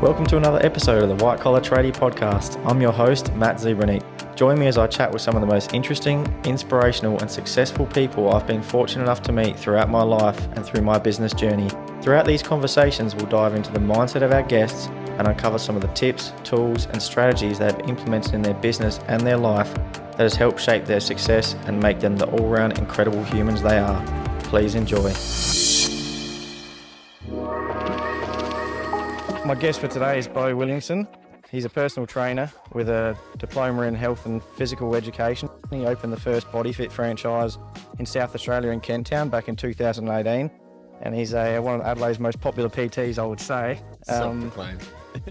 Welcome to another episode of the White Collar Tradie Podcast. I'm your host, Matt Zebranik. Join me as I chat with some of the most interesting, inspirational and successful people I've been fortunate enough to meet throughout my life and through my business journey. Throughout these conversations, we'll dive into the mindset of our guests and uncover some of the tips, tools and strategies they have implemented in their business and their life that has helped shape their success and make them the all-round incredible humans they are. Please enjoy. My guest for today is Beau Williamson. He's a personal trainer with a diploma in health and physical education. He opened the first BodyFit franchise in South Australia in Kent Town back in 2018. And he's one of Adelaide's most popular PTs, I would say. Self-proclaimed.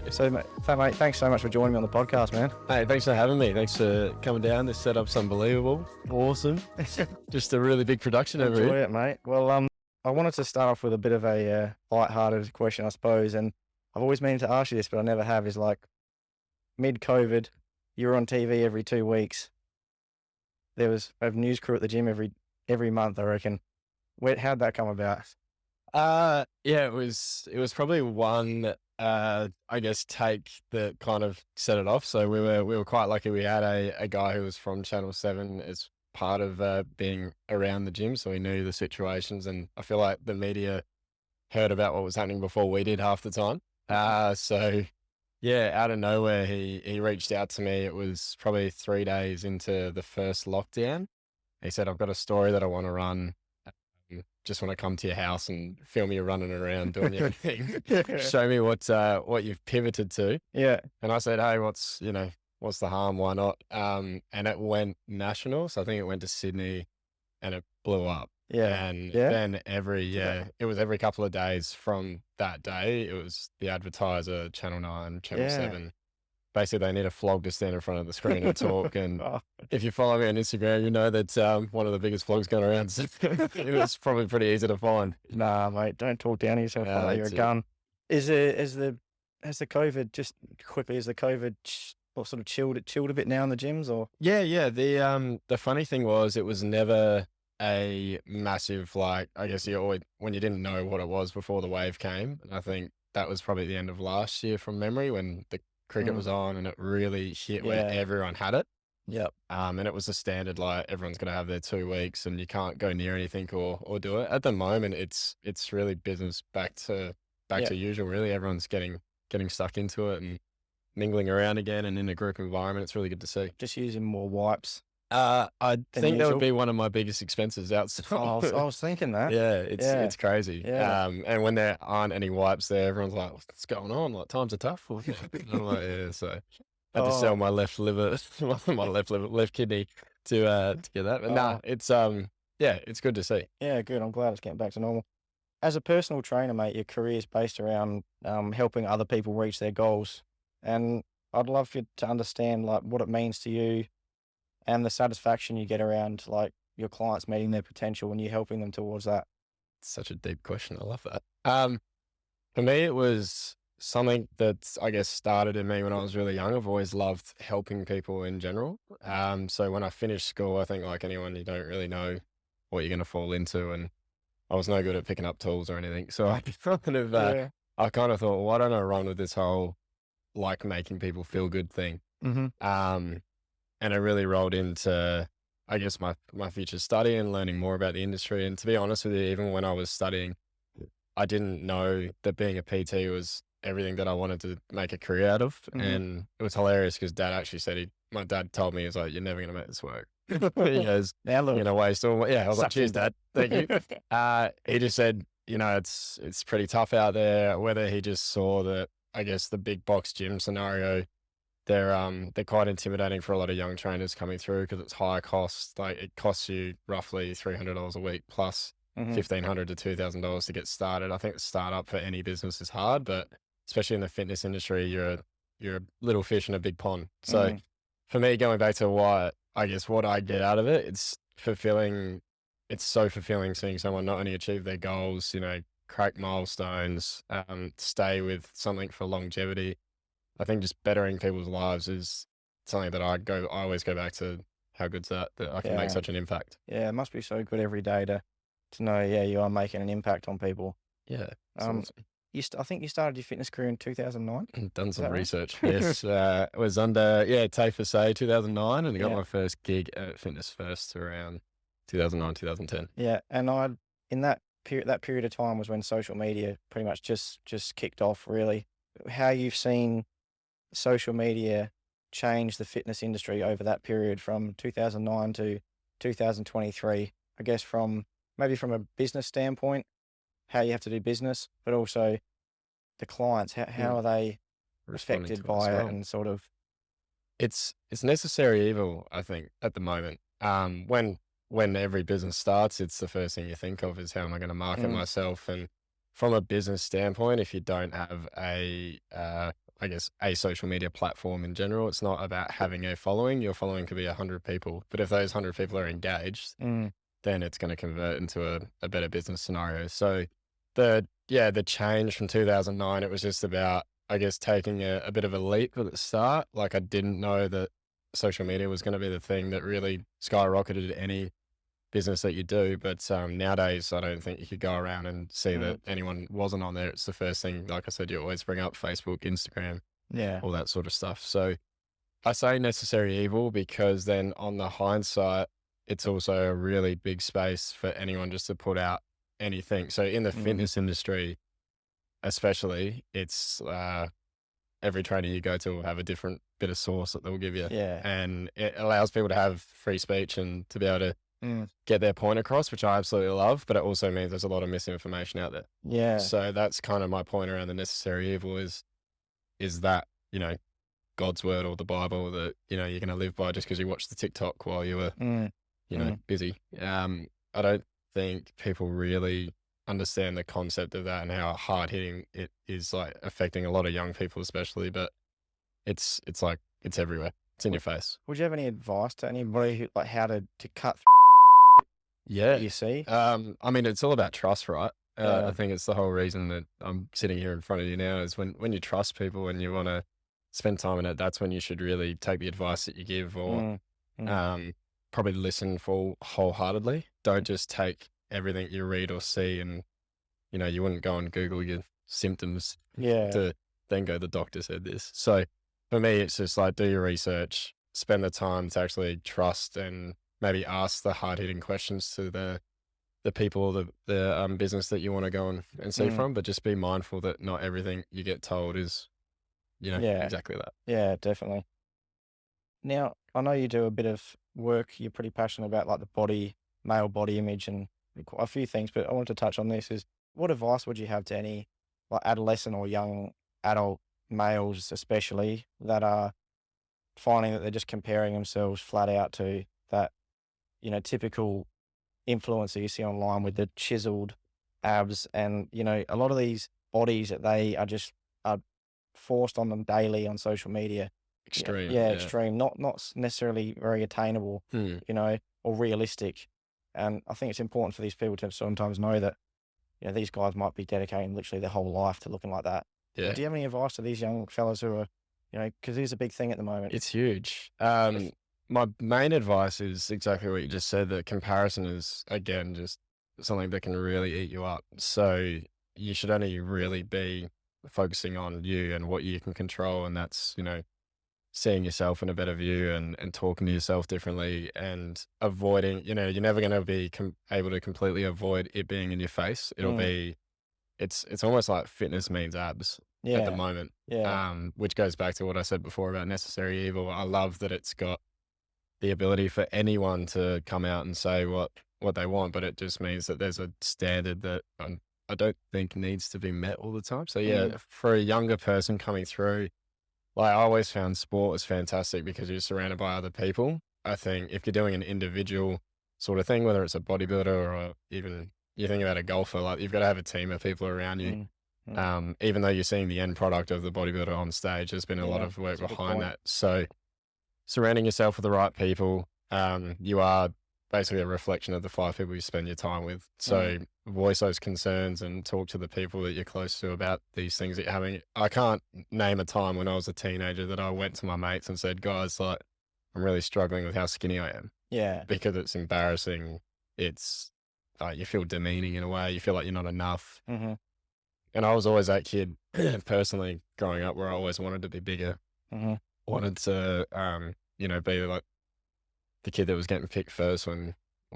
So, mate, thanks so much for joining me on the podcast, man. Hey, thanks for having me. Thanks for coming down. This setup's unbelievable. Awesome. Just a really big production over Enjoy here. it, mate. Well, I wanted to start off with a bit of a light-hearted question, I suppose. And I've always meant to ask you this, but I never have, is like, mid-COVID, you were on TV every 2 weeks. There was a news crew at the gym every month, I reckon. How'd that come about? Yeah, it was probably one, I guess, take that kind of set it off. So we were quite lucky. We had a guy who was from Channel 7 as part of being around the gym, so we knew the situations. And I feel like the media heard about what was happening before we did half the time. So yeah, out of nowhere, he reached out to me. It was probably 3 days into the first lockdown. He said, "I've got a story that I want to run. Just want to come to your house and film you running around doing your thing. Show me what you've pivoted to." Yeah. And I said, "Hey, what's the harm? Why not?" And it went national. So I think it went to Sydney and it blew up. Yeah. And Yeah? then it was every couple of days from that day. It was the advertiser, Channel 9, Channel Yeah. 7. Basically, they need a flog to stand in front of the screen and talk. And Oh, if you follow me on Instagram, you know that one of the biggest vlogs going around. So it was probably pretty easy to find. nah, mate, don't talk down to yourself Yeah, like that. You're a that's it. gun. Has the COVID, just quickly, has the COVID sort of chilled a bit now in the gyms, or? Yeah. The funny thing was, it was never a massive, like, I guess when you didn't know what it was before the wave came. And I think that was probably the end of last year from memory when the cricket was on and it really hit when Yeah. everyone had it. Yep. And it was a standard, like, everyone's going to have their 2 weeks and you can't go near anything or do it. At the moment, it's really business back to Yeah. usual, really. Everyone's getting stuck into it and mingling around again and in a group environment. It's really good to see. Just using more wipes. I think that usual? would be one of my biggest expenses outside. I was thinking that. Yeah, it's crazy. Yeah. And when there aren't any wipes there, everyone's like, "What's going on? Like, times are tough." And I'm like, yeah. So I had to sell my left liver, left kidney to get that. But nah, it's it's good to see. Yeah, good. I'm glad it's getting back to normal. As a personal trainer, mate, your career is based around helping other people reach their goals. And I'd love for you to understand like what it means to you and the satisfaction you get around like your clients meeting their potential when you're helping them towards that. It's such a deep question. I love that. For me, it was something that I guess started in me when I was really young. I've always loved helping people in general. So when I finished school, I think like anyone, you don't really know what you're going to fall into, and I was no good at picking up tools or anything. So I kind of thought, why don't I run with this whole like making people feel good thing? Mm-hmm. And it really rolled into, I guess, my future study and learning more about the industry. And to be honest with you, even when I was studying, I didn't know that being a PT was everything that I wanted to make a career out of. Mhm. And it was hilarious because Dad actually said, my dad told me, he was like, "You're never going to make this work." He goes, Now look, "You're going to waste all." Yeah, I was like, such "Cheers, a- Dad. Thank you." He just said, it's pretty tough out there. Whether he just saw that, I guess, the big box gym scenario, they're quite intimidating for a lot of young trainers coming through because it's high cost. Like it costs you roughly $300 a week plus Mhm. $1,500 to $2,000 to get started. I think the startup for any business is hard, but especially in the fitness industry, you're a little fish in a big pond. So Mhm. for me, going back to what I get out of it, it's fulfilling. It's so fulfilling seeing someone not only achieve their goals, crack milestones, stay with something for longevity. I think just bettering people's lives is something that I always go back to. How good's that I can Yeah. make such an impact. Yeah, it must be so good every day to know, yeah, you are making an impact on people. Yeah. It's Um, awesome. I think you started your fitness career in 2009. Done Is some that right? research. Yes, it was under TWCT 2009, and I got Yeah. my first gig at Fitness First around 2009, 2010. Yeah. And in that period of time was when social media pretty much just kicked off, really. How you've seen social media change the fitness industry over that period from 2009 to 2023, I guess maybe from a business standpoint, how you have to do business, but also the clients, how Mm. are they Responding affected to it as by it well. and sort of, It's necessary evil, I think, at the moment. When every business starts, it's the first thing you think of is how am I going to market mm, myself? And from a business standpoint, if you don't have I guess a social media platform in general, it's not about having a following. Your following could be 100 people, but if those 100 people are engaged, mm, then it's going to convert into a better business scenario. So the change from 2009, it was just about, I guess, taking a bit of a leap at the start. Like I didn't know that social media was going to be the thing that really skyrocketed any business that you do. But nowadays, I don't think you could go around and see mm, that anyone wasn't on there. It's the first thing, like I said, you always bring up Facebook, Instagram, yeah, all that sort of stuff. So I say necessary evil because then on the hindsight, it's also a really big space for anyone just to put out anything. So in the mm, fitness industry, especially, it's every trainer you go to will have a different bit of sauce that they'll give you. yeah, And it allows people to have free speech and to be able to mm, get their point across, which I absolutely love, but it also means there's a lot of misinformation out there. yeah, So that's kind of my point around the necessary evil is that, God's word or the Bible that, you're going to live by just because you watched the TikTok while you were, mm, mm, busy. I don't think people really understand the concept of that and how hard hitting it is, like affecting a lot of young people, especially, but it's like, it's everywhere. It's in your would, face. would you have any advice to anybody who, like, how to cut that Yeah. you see? I mean, it's all about trust, right? I Yeah, think it's the whole reason that I'm sitting here in front of you now is when you trust people and you want to spend time in it, that's when you should really take the advice that you give or mm, mm, um, probably listen full wholeheartedly. Don't just take everything you read or see and, you wouldn't go and Google your symptoms yeah, to then go, the doctor said this. So for me, it's just like do your research, spend the time to actually trust and maybe ask the hard hitting questions to the people or the business that you want to go and see mm, from, but just be mindful that not everything you get told is, yeah, exactly that. yeah, definitely. Now, I know you do a bit of work. You're pretty passionate about like male body image, and quite a few things. But I wanted to touch on this: is what advice would you have to any like adolescent or young adult males, especially that are finding that they're just comparing themselves flat out to that typical influencer you see online with the chiseled abs, and a lot of these bodies that they are forced on them daily on social media. Yeah, Extreme. yeah, Yeah. extreme, not necessarily very attainable, Hmm. or realistic. And I think it's important for these people to sometimes know that, these guys might be dedicating literally their whole life to looking like that. Yeah. Do you have any advice to these young fellas who are, because it is a big thing at the moment? It's huge. If, My main advice is exactly what you just said, that comparison is, again, just something that can really eat you up. So you should only really be focusing on you and what you can control. And that's, seeing yourself in a better view and talking to yourself differently and avoiding, you're never going to be able to completely avoid it being in your face. mm, It's almost like fitness means abs at the yeah, moment, yeah, which goes back to what I said before about necessary evil. I love that it's got the ability for anyone to come out and say what they want, but it just means that there's a standard that I don't think needs to be met all the time. So yeah, mm, for a younger person coming through, like I always found sport was fantastic because you're surrounded by other people. I think if you're doing an individual sort of thing, whether it's a bodybuilder or even you think about a golfer, like you've got to have a team of people around you. mm, mm, Even though you're seeing the end product of the bodybuilder on stage, there's been a lot yeah, of work that's a good behind point. that. So surrounding yourself with the right people, you are basically a reflection of the five people you spend your time with. Mm, So voice those concerns and talk to the people that you're close to about these things that you're having. I can't name a time when I was a teenager that I went to my mates and said, guys, like, I'm really struggling with how skinny I am yeah, because it's embarrassing. It's, you feel demeaning in a way. You feel like you're not enough. mm-hmm, And I was always that kid personally growing up where I always wanted to be bigger, Mm-hmm. wanted to, be like the kid that was getting picked first when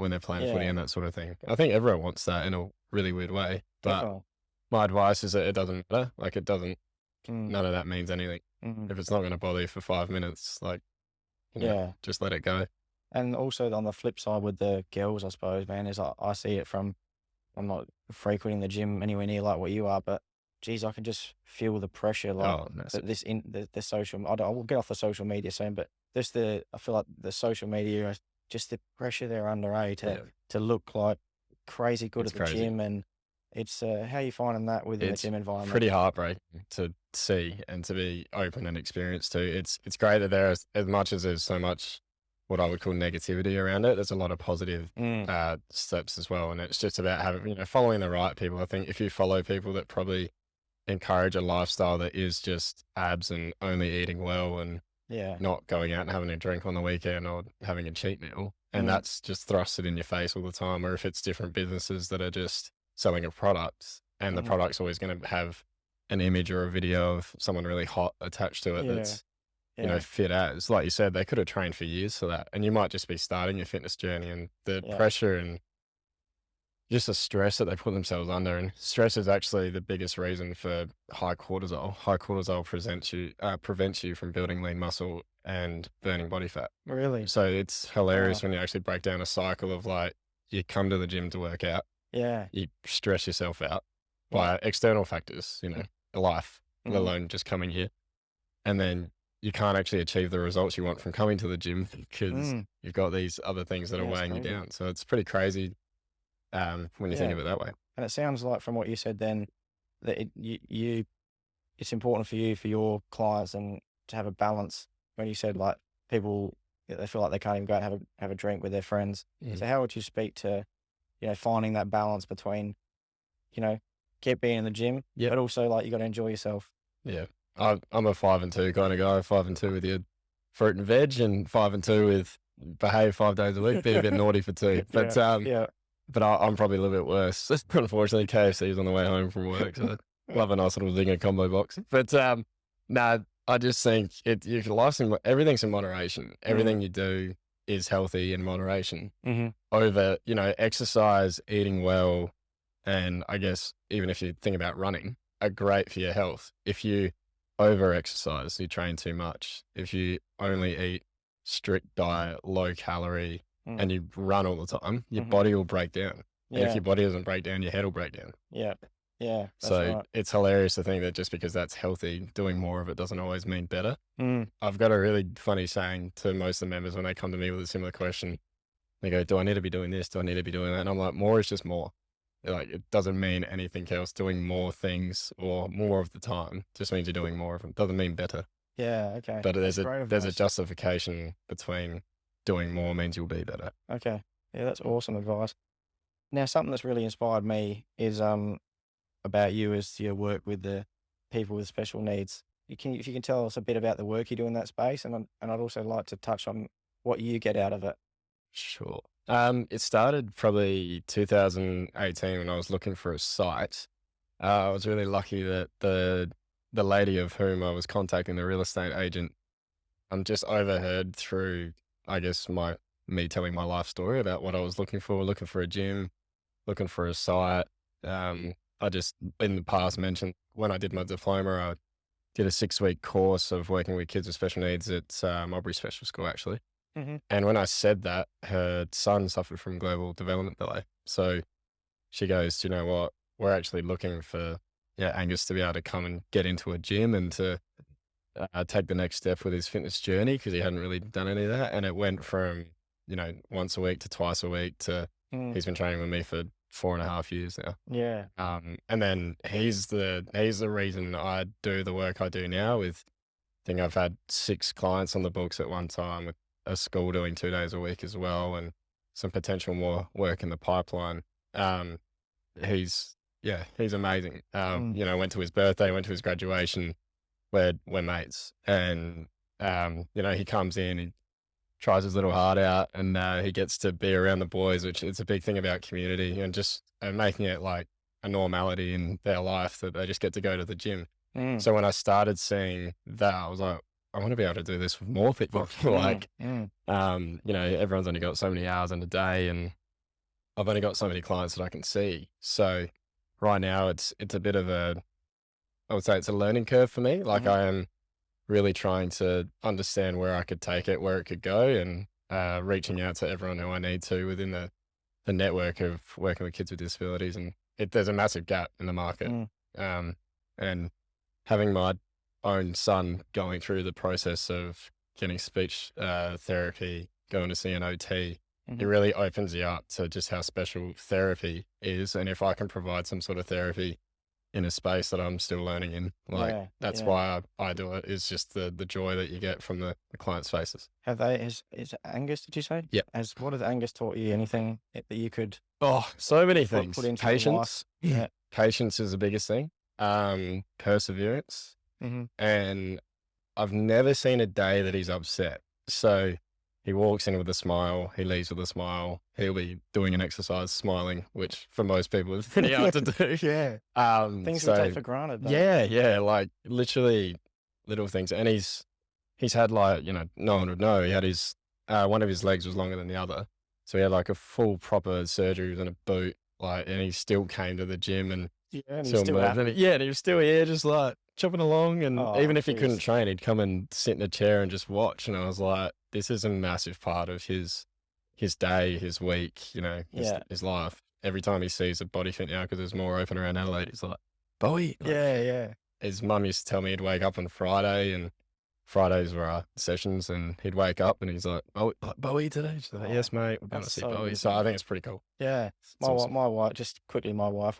they're playing footy Yeah, and that sort of thing. I think everyone wants that in a really weird way, but definitely. my advice is that it doesn't matter. Like Mm, none of that means anything. mm, If it's not going to bother you for 5 minutes, like, yeah. just let it go. And also on the flip side with the girls, I suppose, man, is I see it from, I'm not frequenting the gym anywhere near like what you are, but geez, I can just feel the pressure, like Oh, that massive. the social. I will get off the social media soon, but just I feel like the social media, just the pressure they're under, Yeah, to look like crazy good it's at the crazy. gym, and it's how you finding that within the It's gym environment? pretty heartbreaking to see and to be open and experienced to. It's great that there is, as much as there's so much what I would call negativity around it, there's a lot of positive Mm, steps as well. And it's just about having, following the right people. I think if you follow people that probably encourage a lifestyle that is just abs and only eating well and yeah. not going out and having a drink on the weekend or having a cheat meal, and Mm, that's just thrusted in your face all the time, or if it's different businesses that are just selling a product and the mm, product's always going to have an image or a video of someone really hot attached to it yeah. that's, Yeah. fit as, like you said, they could have trained for years for that. And you might just be starting your fitness journey, and the Yeah. pressure and just the stress that they put themselves under. And stress is actually the biggest reason for high cortisol. High cortisol prevents you from building lean muscle and burning body fat. Really? So it's Wow. hilarious when you actually break down a cycle of like, you come to the gym to work out, Yeah. you stress yourself out Yeah. by external factors, life, let Mm, alone just coming here. And then you can't actually achieve the results you want from coming to the gym because mm. you've got these other things that are Yeah, it's weighing you crazy. down. So it's pretty crazy when you think Yeah. of it that way. And it sounds like from what you said then that it's important for you, for your clients, and to have a balance. When you said like people, they feel like they can't even go out and have a drink with their friends. Mm. So how would you speak to, finding that balance between, you know, keep being in the gym, Yep. but also like you got to enjoy yourself. Yeah. I'm a 5 and 2 kind of guy. 5 and 2 with your fruit and veg, and 5 and 2 with behave 5 days a week, be a bit naughty for two. Yeah. Yeah. But I'm probably a little bit worse. Unfortunately, KFC's on the way home from work, so love a nice little zinger combo box. But nah, I just think everything's in moderation. Mm, Everything you do is healthy in moderation. mm-hmm. Over, exercise, eating well, and I guess even if you think about running, are great for your health. If you over exercise, you train too much. If you only eat strict diet, low calorie, Mm, and you run all the time, your mm-hmm. body will break down. And if Yeah. your body doesn't break down, your head will break down. Yeah. Yeah. That's So right. it's hilarious to think that just because that's healthy, doing more of it doesn't always mean better. Mm, I've got a really funny saying to most of the members when they come to me with a similar question. They go, do I need to be doing this? Do I need to be doing that? And I'm like, more is just more. Like, it doesn't mean anything else. Doing more things or more of the time just means you're doing more of them. Doesn't mean better. yeah. Okay. But That's great there's a advice. justification between doing more means you'll be better. Okay. Yeah, that's awesome advice. Now, something that's really inspired me is about you is your work with the people with special needs. If you can tell us a bit about the work you do in that space, and I'd also like to touch on what you get out of it. Sure. It started probably 2018 when I was looking for a site. I was really lucky that the lady of whom I was contacting, the real estate agent, just overheard through, I guess, me telling my life story about what I was looking for a gym, looking for a site. I just in the past mentioned when I did my diploma, I did a 6-week course of working with kids with special needs at Mulberry Special School, actually. Hmm. And when I said that, her son suffered from global development delay. So she goes, "Do you know what? We're actually looking for Angus to be able to come and get into a gym and to take the next step with his fitness journey because he hadn't really done any of that." And it went from, once a week to twice a week to Mm, he's been training with me for 4.5 years now. yeah. And then he's the reason I do the work I do now with, I think I've had 6 clients on the books at one time with a school doing 2 days a week as well, and some potential more work in the pipeline. Um, he's amazing. Mm, Went to his birthday, went to his graduation. We're mates, and he comes in, he tries his little heart out, and he gets to be around the boys, which it's a big thing about community and just making it like a normality in their life that they just get to go to the gym. Mm. So when I started seeing that, I was like, I want to be able to do this with more people. Like, everyone's only got so many hours in a day, and I've only got so many clients that I can see. So right now it's a bit of I would say it's a learning curve for me. Like, I am really trying to understand where I could take it, where it could go, and reaching out to everyone who I need to within the network of working with kids with disabilities. And there's a massive gap in the market. And having my own son going through the process of getting speech therapy, going to see an OT, it really opens you up to just how special therapy is. And if I can provide some sort of therapy in a space that I'm still learning in, like, that's why I do it, is just the joy that you get from the clients' faces. Is Angus, did you say? Yeah. What has Angus taught you? Anything that you could Oh, so many things. put into your life? Patience. Patience is the biggest thing. Perseverance. And I've never seen a day that he's upset. So he walks in with a smile, he leaves with a smile. He'll be doing an exercise smiling, which for most people is pretty hard to do. Things we take for granted, though. Yeah, like literally little things. And he's had, like, no one would know. He had his one of his legs was longer than the other. So he had like a full proper surgery. He was in a boot, like, and he still came to the gym and and still moved. And he was still here, just like chopping along. And even if he couldn't train, he'd come and sit in a chair and just watch. And I was like, this is a massive part of his day, his week, his life. Every time he sees a body fit now, because there's more open around Adelaide, he's like, Bowie. Like, his mum used to tell me he'd wake up on Friday, and Fridays were our sessions, and he'd wake up and he's like, Bowie today? She's like, yes, mate, we're going to see Bowie. So I think it's pretty cool. Yeah. My wife, just quickly, my wife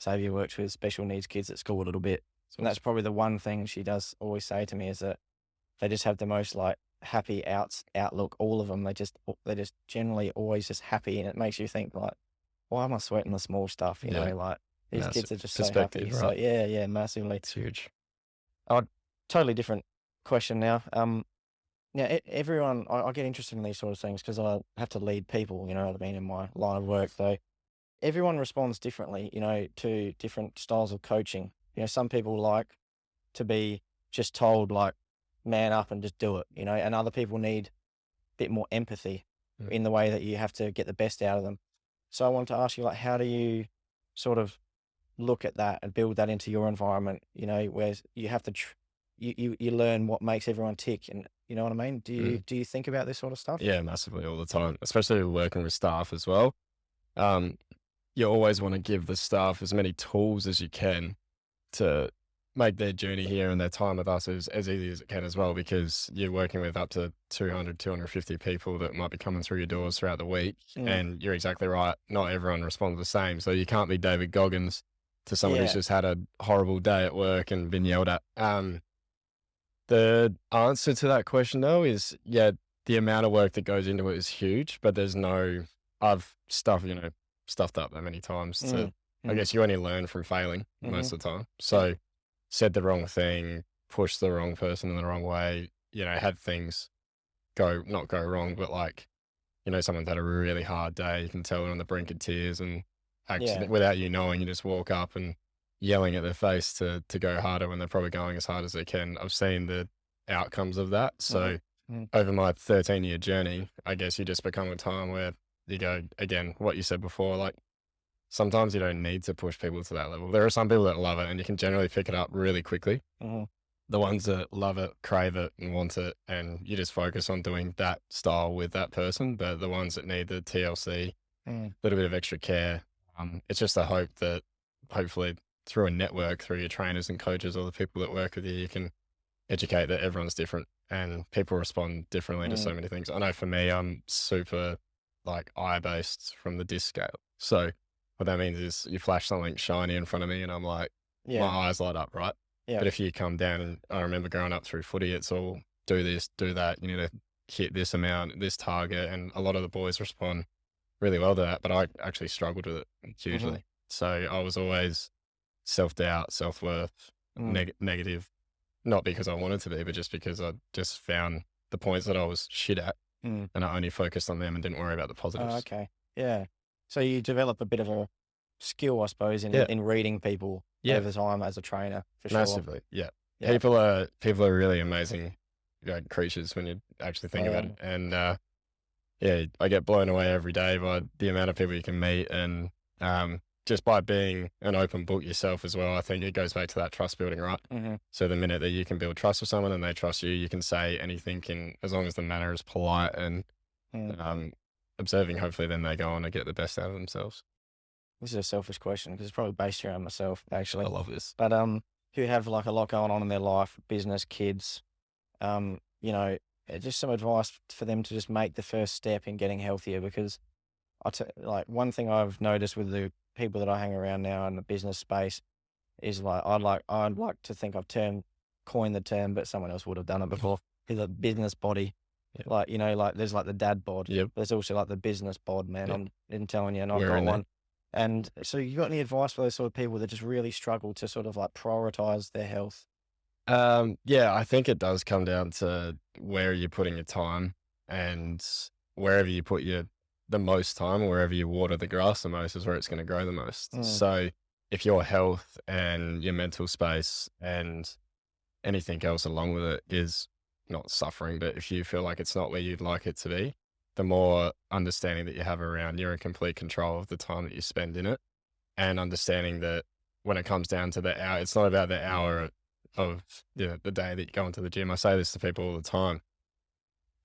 Xavier works with special needs kids at school a little bit. And that's probably the one thing she does always say to me, is that they just have the most, like, happy outlook. All of them, they're just generally always just happy. And it makes you think, like, why am I sweating the small stuff? You know, like, these kids are just so happy. Right? So yeah, massively. It's huge. Totally different question now. Everyone, I get interested in these sort of things because I have to lead people, you know what I mean, in my line of work. So everyone responds differently, to different styles of coaching. Some people like to be just told, like, man up and just do it, and other people need a bit more empathy in the way that you have to get the best out of them. So I wanted to ask you, like, how do you sort of look at that and build that into your environment, where you have to, you learn what makes everyone tick, and you know what I mean? Do you think about this sort of stuff? Yeah, massively, all the time, especially working with staff as well. You always want to give the staff as many tools as you can to make their journey here and their time with us as easy as it can as well, because you're working with up to 200, 250 people that might be coming through your doors throughout the week. And you're exactly right. Not everyone responds the same. So you can't be David Goggins to someone who's just had a horrible day at work and been yelled at. The answer to that question, though, is, the amount of work that goes into it is huge, but I've stuffed up that many times I guess you only learn from failing most of the time. So said the wrong thing, pushed the wrong person in the wrong way, had things not go wrong, but, like, someone's had a really hard day. You can tell they're on the brink of tears, and without you knowing, you just walk up and yelling at their face to go harder when they're probably going as hard as they can. I've seen the outcomes of that. So over my 13-year journey, I guess you just become a time where you go, again, what you said before, like, sometimes you don't need to push people to that level. There are some people that love it, and you can generally pick it up really quickly. The ones that love it, crave it, and want it, and you just focus on doing that style with that person. But the ones that need the TLC, a little bit of extra care, it's just a hope that hopefully through a network, through your trainers and coaches or the people that work with you, you can educate that everyone's different and people respond differently to so many things. I know for me, I'm super, like, eye-based from the disc scale. So what that means is you flash something shiny in front of me and I'm like, my eyes light up, right? But if you come down, and I remember growing up through footy, it's all do this, do that. You need to hit this amount, this target. And a lot of the boys respond really well to that. But I actually struggled with it hugely. So I was always self-doubt, self-worth, negative, not because I wanted to be, but just because I just found the points that I was shit at and I only focused on them and didn't worry about the positives. Okay. Yeah. So you develop a bit of a skill, I suppose, Yeah. in reading people Yeah. over time as a trainer, for sure. Massively. Yeah. Yeah. People are really amazing, creatures when you actually think about it. And yeah, I get blown away every day by the amount of people you can meet, and just by being an open book yourself as well. I think it goes back to that trust building, right? Mm-hmm. So the minute that you can build trust with someone and they trust you, you can say anything as long as the manner is polite and observing. Hopefully, then they go on to get the best out of themselves. This is a selfish question because it's probably based around myself, actually. I love this. But who have like a lot going on in their life, business, kids, just some advice for them to just make the first step in getting healthier. Because like one thing I've noticed with the people that I hang around now in the business space is like I'd like to think I've coined the term, but someone else would have done it before. Is a business body. Yep. Like there's like the dad bod. Yep. There's also like the business bod, man. Yep. I'm telling you, and I've We're got in there. one. And so you got any advice for those sort of people that just really struggle to sort of like prioritize their health? Yeah, I think it does come down to where you're putting your time, and wherever you put the most time, wherever you water the grass the most is where it's going to grow the most. So if your health and your mental space and anything else along with it is not suffering, but if you feel like it's not where you'd like it to be, the more understanding that you have around, you're in complete control of the time that you spend in it, and understanding that when it comes down to the hour, it's not about the hour of the day that you go into the gym. I say this to people all the time.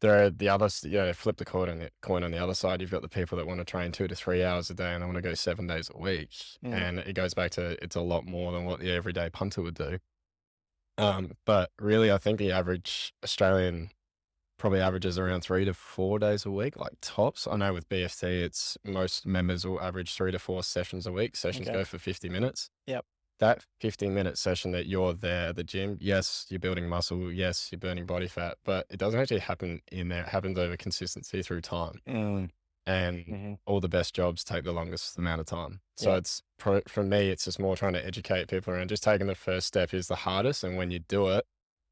There are the others, flip the coin on the other side. You've got the people that want to train 2 to 3 hours a day and I want to go 7 days a week. And it goes back to, it's a lot more than what the everyday punter would do. But really, I think the average Australian probably averages around 3 to 4 days a week, like tops. I know with BFT, it's most members will average 3 to 4 sessions a week. Sessions go for 50 minutes. Yep. That 15-minute session that you're there at the gym, yes, you're building muscle, yes, you're burning body fat, but it doesn't actually happen in there. It happens over consistency through time. And all the best jobs take the longest amount of time. So it's for me, it's just more trying to educate people around just taking the first step is the hardest. And when you do it,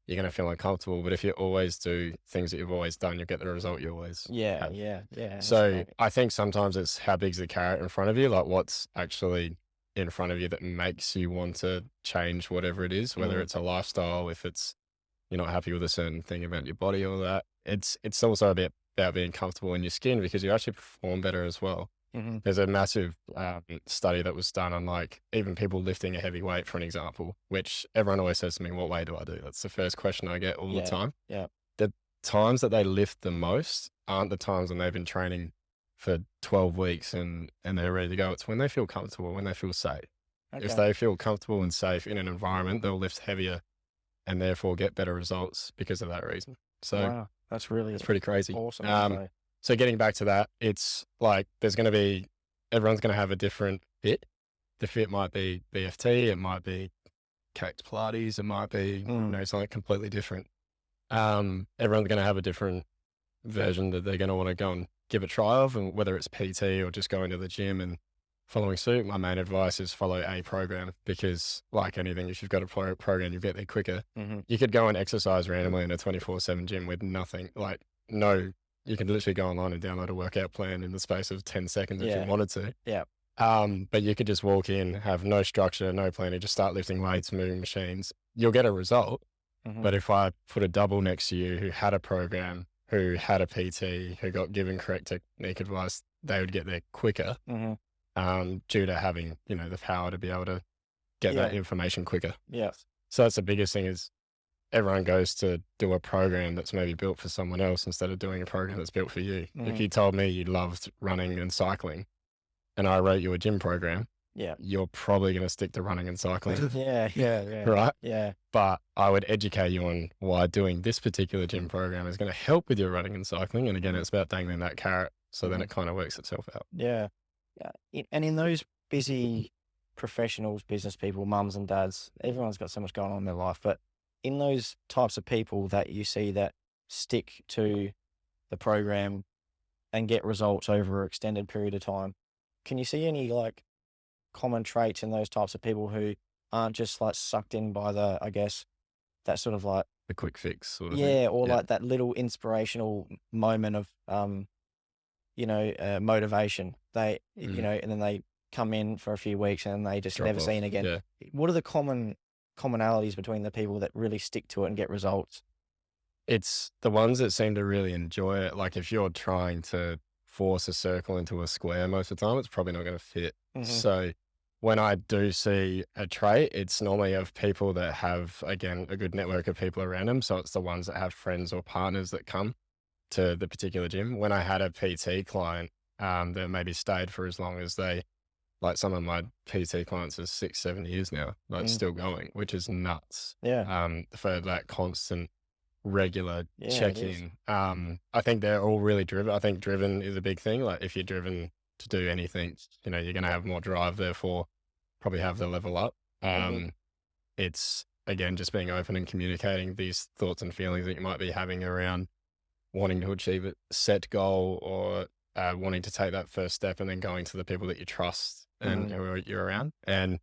you're going to feel uncomfortable. But if you always do things that you've always done, you'll get the result you always have. Yeah. So I think sometimes it's how big's the carrot in front of you, like what's actually in front of you that makes you want to change whatever it is, whether it's a lifestyle, if it's you're not happy with a certain thing about your body or that. It's also a bit about being comfortable in your skin because you actually perform better as well. There's a massive study that was done on like even people lifting a heavy weight, for an example, which everyone always says to me, what weight do I do? That's the first question I get all the time. Yeah. The times that they lift the most aren't the times when they've been training for 12 weeks and they're ready to go. It's when they feel comfortable, when they feel safe. If they feel comfortable and safe in an environment, they'll lift heavier and therefore get better results because of that reason. So wow, that's really it's pretty crazy. Awesome. So getting back to that, it's like everyone's going to have a different fit. The fit might be BFT, it might be caked Pilates, it might be something completely different. Everyone's going to have a different version that they're going to want to go and give a try of, and whether it's PT or just going to the gym and following suit. My main advice is follow a program because, like anything, if you've got a program, you get there quicker. You could go and exercise randomly in a 24/7 gym with nothing, you can literally go online and download a workout plan in the space of 10 seconds if you wanted to. Yeah. But you could just walk in, have no structure, no planning, just start lifting weights, moving machines. You'll get a result. But if I put a double next to you who had a program, who had a PT, who got given correct technique advice, they would get there quicker due to having, the power to be able to get that information quicker. Yeah. So that's the biggest thing is everyone goes to do a program that's maybe built for someone else instead of doing a program that's built for you. If you told me you loved running and cycling and I wrote you a gym program, you're probably going to stick to running and cycling. Yeah. Right? Yeah. But I would educate you on why doing this particular gym program is going to help with your running and cycling. And again, it's about dangling that carrot. So then it kind of works itself out. Yeah. And in those busy professionals, business people, mums and dads, everyone's got so much going on in their life, but in those types of people that you see that stick to the program and get results over an extended period of time, can you see any like common traits in those types of people who aren't just like sucked in by that sort of like the quick fix sort of thing? Or like that little inspirational moment of motivation. They and then they come in for a few weeks and they just Drop never off. seen again. Yeah. What are the commonalities between the people that really stick to it and get results? It's the ones that seem to really enjoy it. Like if you're trying to force a circle into a square most of the time, it's probably not going to fit. Mm-hmm. So when I do see a trait, it's normally of people that have, again, a good network of people around them. So it's the ones that have friends or partners that come to the particular gym. When I had a PT client that maybe stayed for as long as like some of my PT clients are 6-7 years now, like still going, which is nuts. Yeah. For that constant regular Yeah, it is. check-in. I think they're all really driven. I think driven is a big thing. Like if you're driven to do anything, you're going to have more drive, therefore probably have the level up. It's again, just being open and communicating these thoughts and feelings that you might be having around wanting to achieve a set goal or wanting to take that first step, and then going to the people that you trust and who you're around. And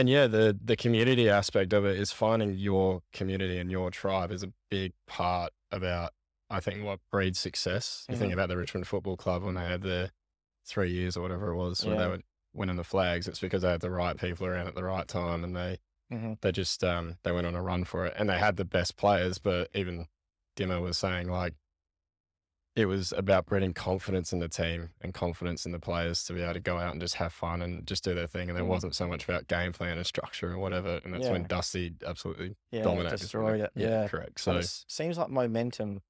yeah, the community aspect of it is finding your community and your tribe is a big part about, I think, what breeds success. You think about the Richmond Football Club when they had their 3 years or whatever it was, where they were winning the flags. It's because they had the right people around at the right time, and they just they went on a run for it, and they had the best players. But even Dimmer was saying, like, it was about breeding confidence in the team and confidence in the players to be able to go out and just have fun and just do their thing. And there wasn't so much about game plan and structure or whatever. And that's when Dusty absolutely dominated. Destroyed it. Yeah, correct. So it seems like momentum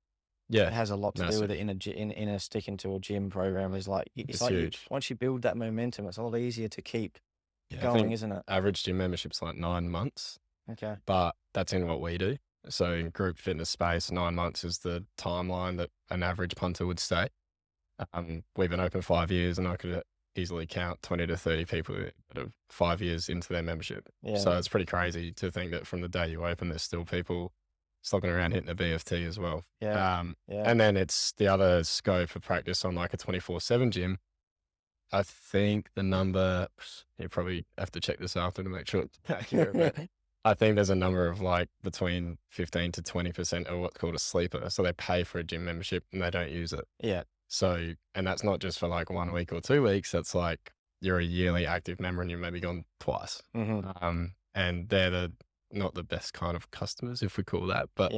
has a lot to do with it in a sticking to a gym program. Is like, it's like huge. Once you build that momentum, it's a lot easier to keep I going, think isn't it? average gym membership's like 9 months. Okay. But that's in what we do. So in group fitness space, 9 months is the timeline that an average punter would stay. We've been open 5 years, and I could easily count 20 to 30 people that are 5 years into their membership. Yeah. So it's pretty crazy to think that from the day you open, there's still people slogging around hitting a BFT as well. Yeah. And then it's the other scope of practice on like a 24/7 gym. I think the number, you probably have to check this after to make sure it's accurate, but I think there's a number of like between 15 to 20% of what's called a sleeper. So they pay for a gym membership and they don't use it. Yeah. So, and that's not just for like 1 week or 2 weeks. That's like you're a yearly active member and you've maybe gone twice. And they're not the best kind of customers, if we call that. But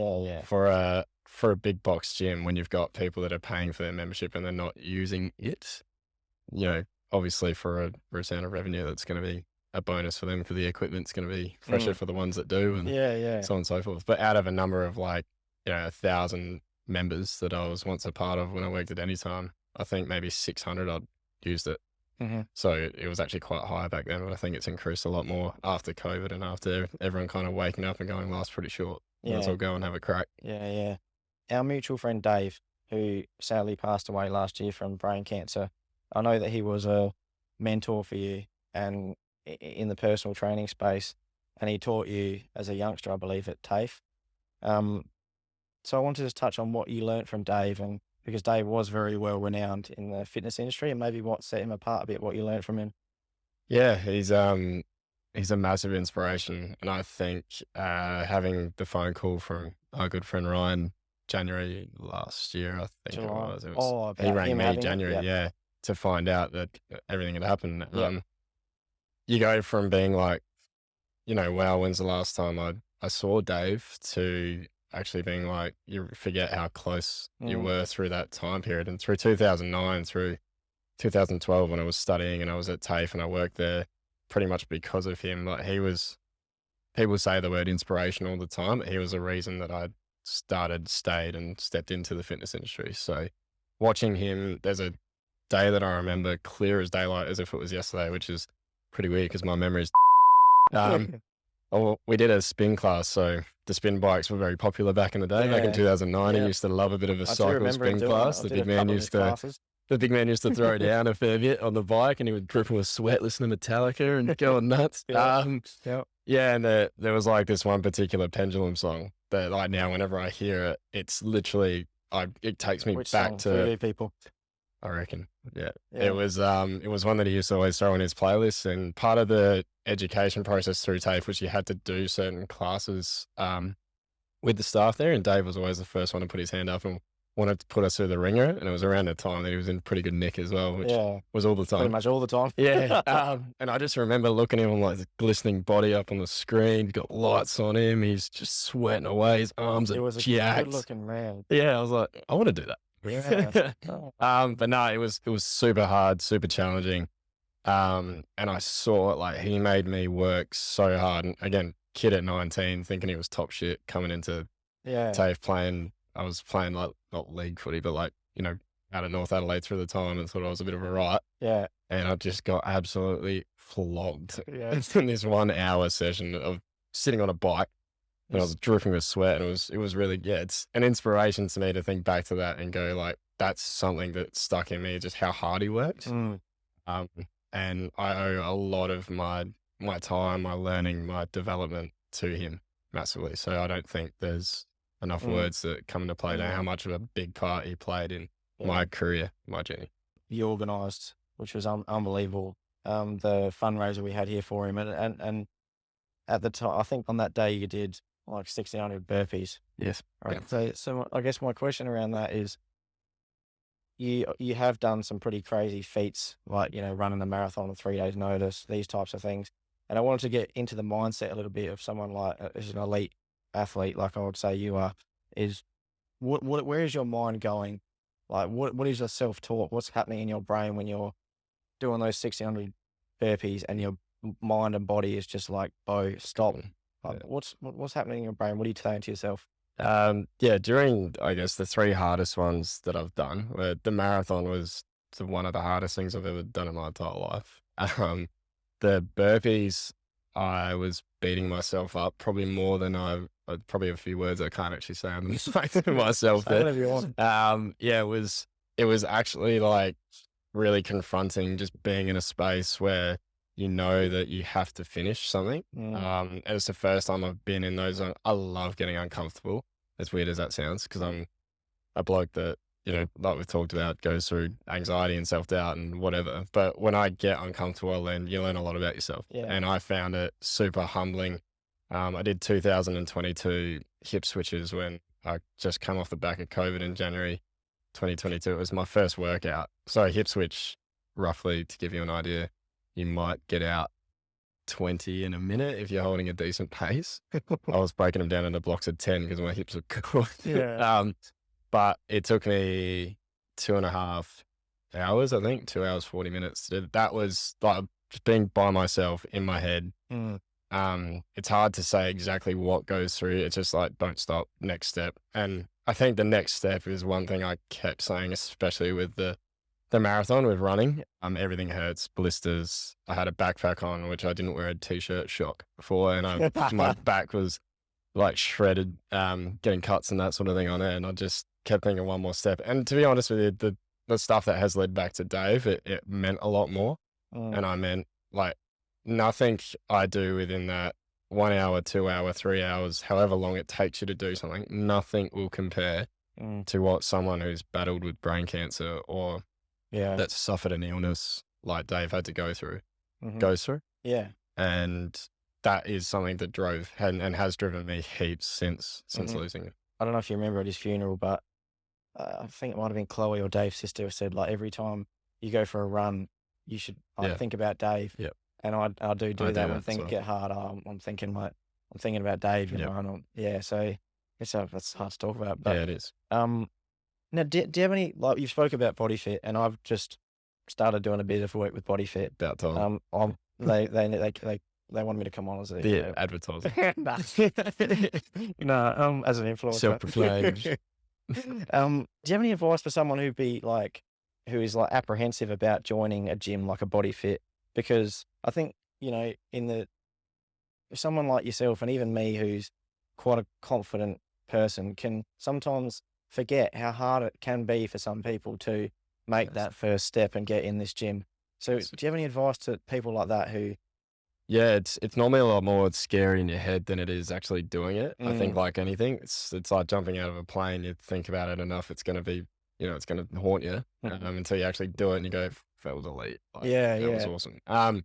for a big box gym, when you've got people that are paying for their membership and they're not using it, obviously for a return of revenue, that's going to be a bonus for them, because the equipment's going to be fresher for the ones that do, and so on and so forth. But out of a number of like, 1,000 members that I was once a part of when I worked at Anytime, I think maybe 600 I'd used it. So it was actually quite high back then, but I think it's increased a lot more after COVID and after everyone kind of waking up and going, life's pretty short. Let's all go and have a crack. Yeah. Our mutual friend Dave, who sadly passed away last year from brain cancer, I know that he was a mentor for you and in the personal training space, and he taught you as a youngster, I believe, at TAFE. So I wanted to touch on what you learnt from Dave, and because Dave was very well renowned in the fitness industry, and maybe what set him apart a bit, what you learnt from him. Yeah, he's a massive inspiration, and I think having the phone call from our good friend Ryan January last year, I think it was. He rang me January, to find out that everything had happened. You go from being like, wow, when's the last time I saw Dave, to actually being like, you forget how close you were through that time period. And through 2009, through 2012, when I was studying and I was at TAFE and I worked there pretty much because of him. Like people say the word inspiration all the time. He was a reason that I stayed and stepped into the fitness industry. So watching him, there's a day that I remember clear as daylight as if it was yesterday, which is pretty weird because my memory is we did a spin class, so the spin bikes were very popular back in the day. Back in 2009, I used to love a bit of a cycle spin class. The big man used to throw down a fair bit on the bike, and he would drip with sweat listening to Metallica and going nuts. And there was like this one particular Pendulum song that like now whenever I hear it, it's literally it takes me back to people. I reckon. Yeah. It was one that he used to always throw in his playlists, and part of the education process through TAFE was you had to do certain classes with the staff there, and Dave was always the first one to put his hand up and wanted to put us through the ringer, and it was around the time that he was in pretty good nick as well, which was all the pretty time. much all the time. Yeah. And I just remember looking at him like the glistening body up on the screen, got lights on him. He's just sweating away. His arms It are was a jacked. good-looking man. Yeah. I was like, I want to do that. Yeah. Oh. But no, it was super hard, super challenging. And I saw it, like, he made me work so hard. And again, kid at 19, thinking he was top shit coming into Yeah. TAFE playing. I was playing like not league footy, but like, you know, out of North Adelaide through the time, and thought I was a bit of a riot. Yeah. And I just got absolutely flogged Yeah. in this 1 hour session of sitting on a bike. And I was dripping with sweat, and it was really, it's an inspiration to me to think back to that and go like, that's something that stuck in me, just how hard he worked. And I owe a lot of my time, my learning, my development to him massively. So I don't think there's enough words that come into play now how much of a big part he played in my career, my journey. You organised, which was unbelievable. The fundraiser we had here for him, and at the time, I think on that day you did like 1,600 burpees. Yes. Right. Yeah. So I guess my question around that is, you have done some pretty crazy feats, like, you know, running a marathon on 3 days' notice, these types of things. And I wanted to get into the mindset a little bit of someone like as an elite athlete, like I would say you are. Is where is your mind going? Like, what is your self-talk? What's happening in your brain when you're doing those 1,600 burpees and your mind and body is just like, Beau, stop. Like, what's happening in your brain? What are you saying to yourself? During, I guess, the 3 hardest ones that I've done, where the marathon was one of the hardest things I've ever done in my entire life. The burpees, I was beating myself up probably more than probably a few words I can't actually say on the mic to myself there. Whatever you want. It was actually like really confronting, just being in a space where you know that you have to finish something. It's the first time I've been in those. I love getting uncomfortable, as weird as that sounds, because I'm a bloke that, you know, like we've talked about, goes through anxiety and self-doubt and whatever. But when I get uncomfortable, you learn a lot about yourself. Yeah. And I found it super humbling. I did 2022 hip switches when I just come off the back of COVID in January 2022. It was my first workout. So hip switch, roughly, to give you an idea, you might get out 20 in a minute if you're holding a decent pace. I was breaking them down into blocks of 10 because my hips were good. Yeah. But it took me 2.5 hours, I think, 2 hours, 40 minutes to do that. That was like just being by myself in my head. It's hard to say exactly what goes through. It's just like, don't stop, next step. And I think the next step is one thing I kept saying, especially with the marathon, with running. Everything hurts, blisters. I had a backpack on, which I didn't wear a t-shirt shock before, and my back was like shredded, getting cuts and that sort of thing on it. And I just kept thinking one more step. And to be honest with you, the stuff that has led back to Dave, it meant a lot more. And I meant, like, nothing I do within that 1 hour, 2 hour, 3 hours, however long it takes you to do something, nothing will compare to what someone who's battled with brain cancer or that's suffered an illness like Dave had to go through, goes through. Yeah. And that is something that drove and has driven me heaps since losing it. I don't know if you remember at his funeral, but I think it might have been Chloe or Dave's sister who said, like, every time you go for a run, you should think about Dave. Yep. And I do that when things get hard. I'm thinking about Dave, you know, and so it's hard to talk about. But, yeah, it is. Now, do you have any, like, you spoke about Body Fit, and I've just started doing a bit of work with Body Fit. About time. They wanted me to come on as the advertiser. No, as an influencer. Self-proclaimed. Do you have any advice for someone who is like apprehensive about joining a gym like a Body Fit? Because I think, you know, someone like yourself and even me, who's quite a confident person, can sometimes forget how hard it can be for some people to make that first step and get in this gym. So do you have any advice to people like that who... Yeah, it's normally a lot more scary in your head than it is actually doing it. I think, like anything, it's like jumping out of a plane. You think about it enough, it's going to be, you know, it's going to haunt you until you actually do it and you go, that was elite. Like, that was awesome.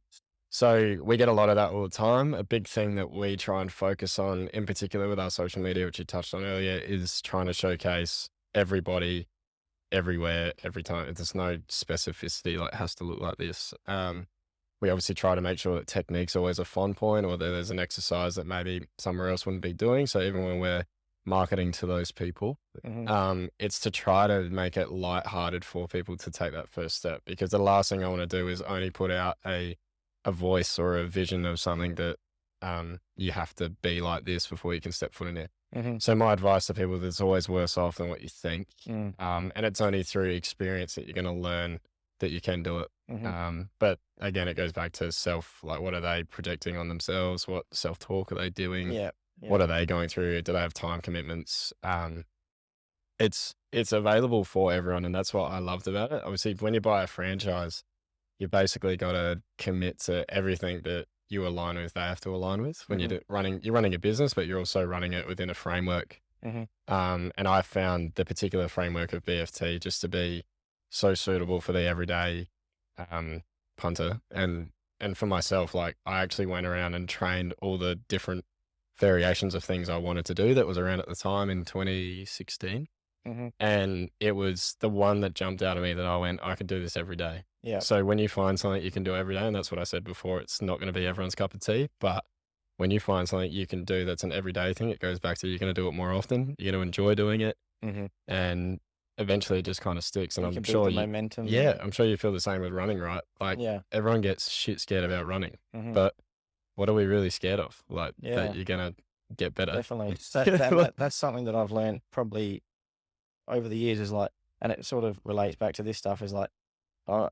So we get a lot of that all the time. A big thing that we try and focus on, in particular with our social media, which you touched on earlier, is trying to showcase everybody, everywhere, every time. There's no specificity, like, it has to look like this. We obviously try to make sure that technique's always a fun point, or that there's an exercise that maybe somewhere else wouldn't be doing. So even when we're marketing to those people, it's to try to make it lighthearted for people to take that first step, because the last thing I want to do is only put out a voice or a vision of something that you have to be like this before you can step foot in it. So my advice to people is it's always worse off than what you think. And it's only through experience that you're going to learn that you can do it. But again, it goes back to self, like, what are they projecting on themselves? What self-talk are they doing? Yeah. What are they going through? Do they have time commitments? It's available for everyone, and that's what I loved about it. Obviously, when you buy a franchise, you basically got to commit to everything that you align with, they have to align with. When you're running a business, but you're also running it within a framework. And I found the particular framework of BFT just to be so suitable for the everyday punter. And for myself, like, I actually went around and trained all the different variations of things I wanted to do that was around at the time in 2016. And it was the one that jumped out at me that I went, I could do this every day. Yeah. So when you find something you can do every day, and that's what I said before, it's not going to be everyone's cup of tea, but when you find something you can do that's an everyday thing, it goes back to you're going to do it more often, you're going to enjoy doing it, and eventually it just kind of sticks. And You can I'm build sure the you, momentum. I'm sure you feel the same with running, right? Like, Yeah. everyone gets shit scared about running, but what are we really scared of? Like, that you're going to get better. Definitely. That's something that I've learned probably over the years, is like, and it sort of relates back to this stuff, is like, I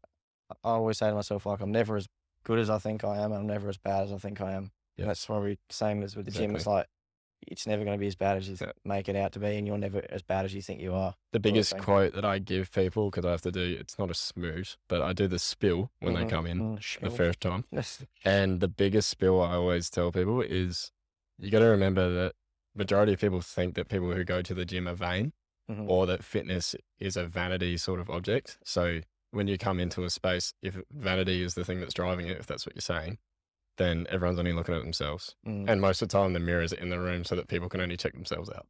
always say to myself, like, I'm never as good as I think I am, and I'm never as bad as I think I am. And that's probably the same as with the gym. It's like, it's never going to be as bad as you make it out to be, and you're never as bad as you think you are. The biggest quote that I give people, because I have to do, it's not a smoosh, but I do the spill when they come in the first time. And the biggest spill I always tell people is, you got to remember that majority of people think that people who go to the gym are vain, or that fitness is a vanity sort of object. So when you come into a space, if vanity is the thing that's driving it, if that's what you're saying, then everyone's only looking at themselves. And most of the time the mirrors are in the room so that people can only check themselves out.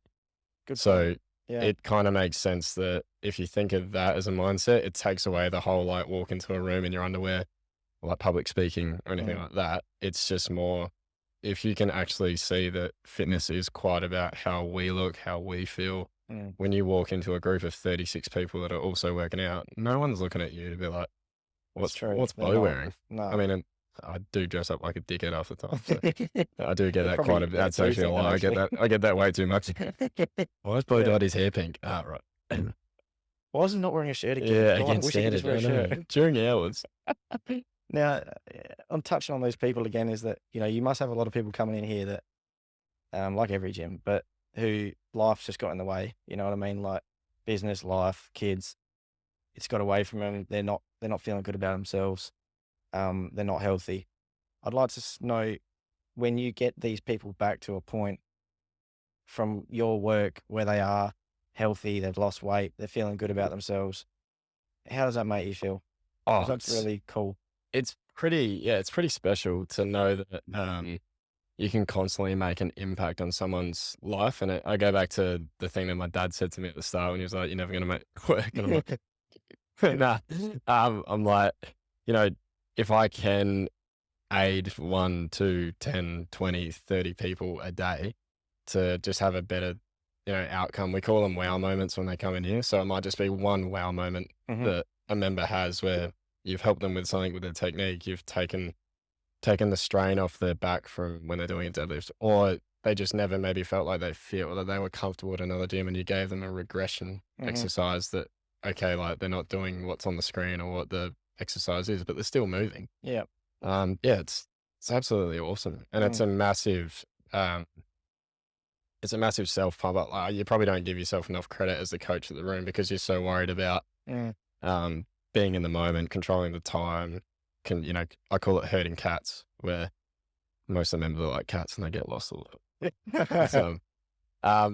So it kind of makes sense that if you think of that as a mindset, it takes away the whole, like, walk into a room in your underwear, like public speaking or anything like that. It's just more, if you can actually see that fitness is quite about how we look, how we feel. When you walk into a group of 36 people that are also working out, no one's looking at you to be like, what's Beau wearing? No. I mean, I do dress up like a dickhead half the time. So I do get that quite a bit. That's actually a lie. I get that way too much. Why has Beau dyed his hair pink? Right. Why is he not wearing a shirt again? Yeah, God, I against wish he could just wear a shirt. during hours. Now, I'm touching on those people again, is that, you must have a lot of people coming in here that, like every gym, but who life's just got in the way. You know what I mean? Like, business, life, kids, it's got away from them. They're not feeling good about themselves. They're not healthy. I'd like to know, when you get these people back to a point from your work where they are healthy, they've lost weight, they're feeling good about themselves, how does that make you feel? Oh, That's really cool. It's pretty special to know that you can constantly make an impact on someone's life. And I go back to the thing that my dad said to me at the start when he was like, "You're never going to make it work." And I'm like, nah. I'm like, if I can aid 1, 2, 10, 20, 30 people a day to just have a better, outcome. We call them wow moments when they come in here. So it might just be one wow moment that a member has where you've helped them with something with a technique. You've taken the strain off their back from when they're doing a deadlift, or they just never maybe felt like they fit, or that they were comfortable at another gym, and you gave them a regression exercise that, okay, like, they're not doing what's on the screen or what the exercise is, but they're still moving. It's absolutely awesome. And it's a massive self pump up. Like, you probably don't give yourself enough credit as the coach of the room, because you're so worried about being in the moment, controlling the time. I call it herding cats, where most of the members are like cats and they get lost a little bit. So,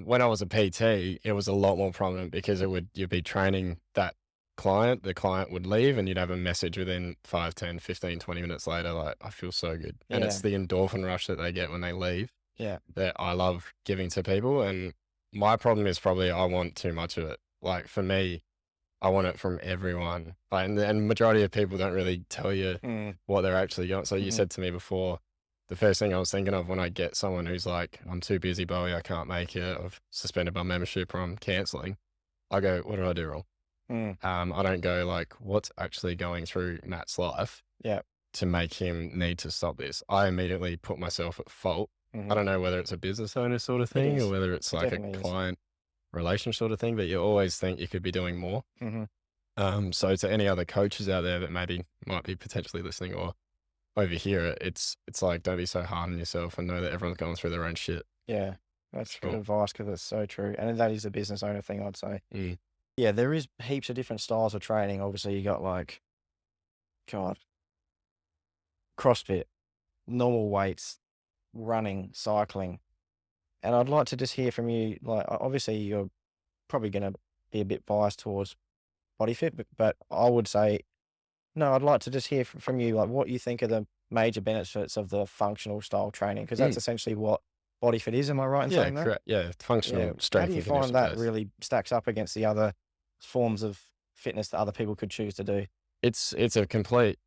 when I was a PT, it was a lot more prominent, because you'd be training that client, the client would leave, and you'd have a message within 5, 10, 15, 20 minutes later, like, I feel so good. And it's the endorphin rush that they get when they leave that I love giving to people. And my problem is probably I want too much of it. like for me, I want it from everyone. Like, and majority of people don't really tell you Mm. what they're actually going. So you Mhm. said to me before, the first thing I was thinking of when I get someone who's like, I'm too busy, Bowie, I can't make it, I've suspended my membership or I'm canceling. I go, what did I do wrong? Mm. I don't go like, what's actually going through Matt's life Yeah. to make him need to stop this? I immediately put myself at fault. I Mhm. don't know whether it's a business owner sort of It thing or is. whether it's It like a definitely is. client relation sort of thing, but you always think you could be doing more. Mhm. So to any other coaches out there that maybe might be potentially listening or overhear it, it's like, don't be so hard on yourself and know that everyone's going through their own shit. Yeah. That's good Sure. advice because it's so true. And that is a business owner thing, I'd say. Mm. Yeah, there is heaps of different styles of training. Obviously, you got like, God, CrossFit, normal weights, running, cycling. And I'd like to just hear from you. Like, obviously, you're probably going to be a bit biased towards body fit, but I would say, no, I'd like to just hear from you, like, what you think are the major benefits of the functional style training, because that's Mm. essentially what body fit is. Am I right in Yeah, saying that? correct. Yeah, Yeah. functional How do strength you and find conditioning that base. really stacks up against the other forms of fitness that other people could choose to do? It's a complete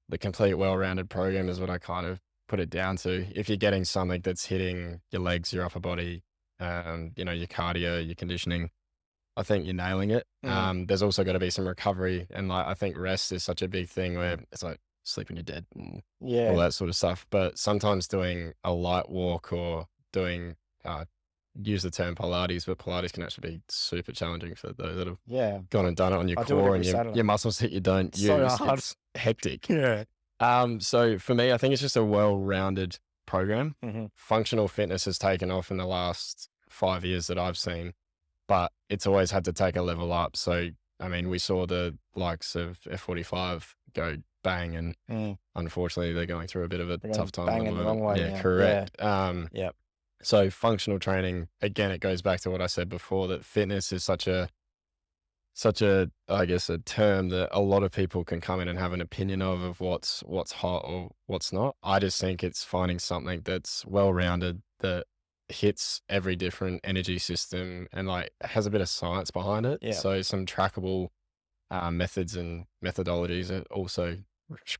the complete well-rounded program is what I kind of put it down to. If you're getting something that's hitting your legs, your upper body, your cardio, your conditioning, I think you're nailing it. Mm. There's also got to be some recovery, and like I think rest is such a big thing where it's like sleep when you're dead and all Yeah. that sort of stuff. But sometimes doing a light walk or doing use the term Pilates, but Pilates can actually be super challenging for those that have Yeah. gone and done it on your I do it core every and your Saturday. muscles that you don't So use. hard. It's hectic. Yeah. So for me, I think it's just a well-rounded program. Mhm. Functional fitness has taken off in the last 5 years that I've seen, but it's always had to take a level up. So, I mean, we saw the likes of F45 go bang, and Mm. unfortunately, they're going through a bit of a They're going tough time at bang the in the moment. wrong way Yeah, now. Yeah. correct. Yep. So functional training, again, it goes back to what I said before, that fitness is such a, I guess, a term that a lot of people can come in and have an opinion of what's hot or what's not. I just think it's finding something that's well-rounded, that hits every different energy system and like has a bit of science behind it. Yeah. So some trackable methods and methodologies are also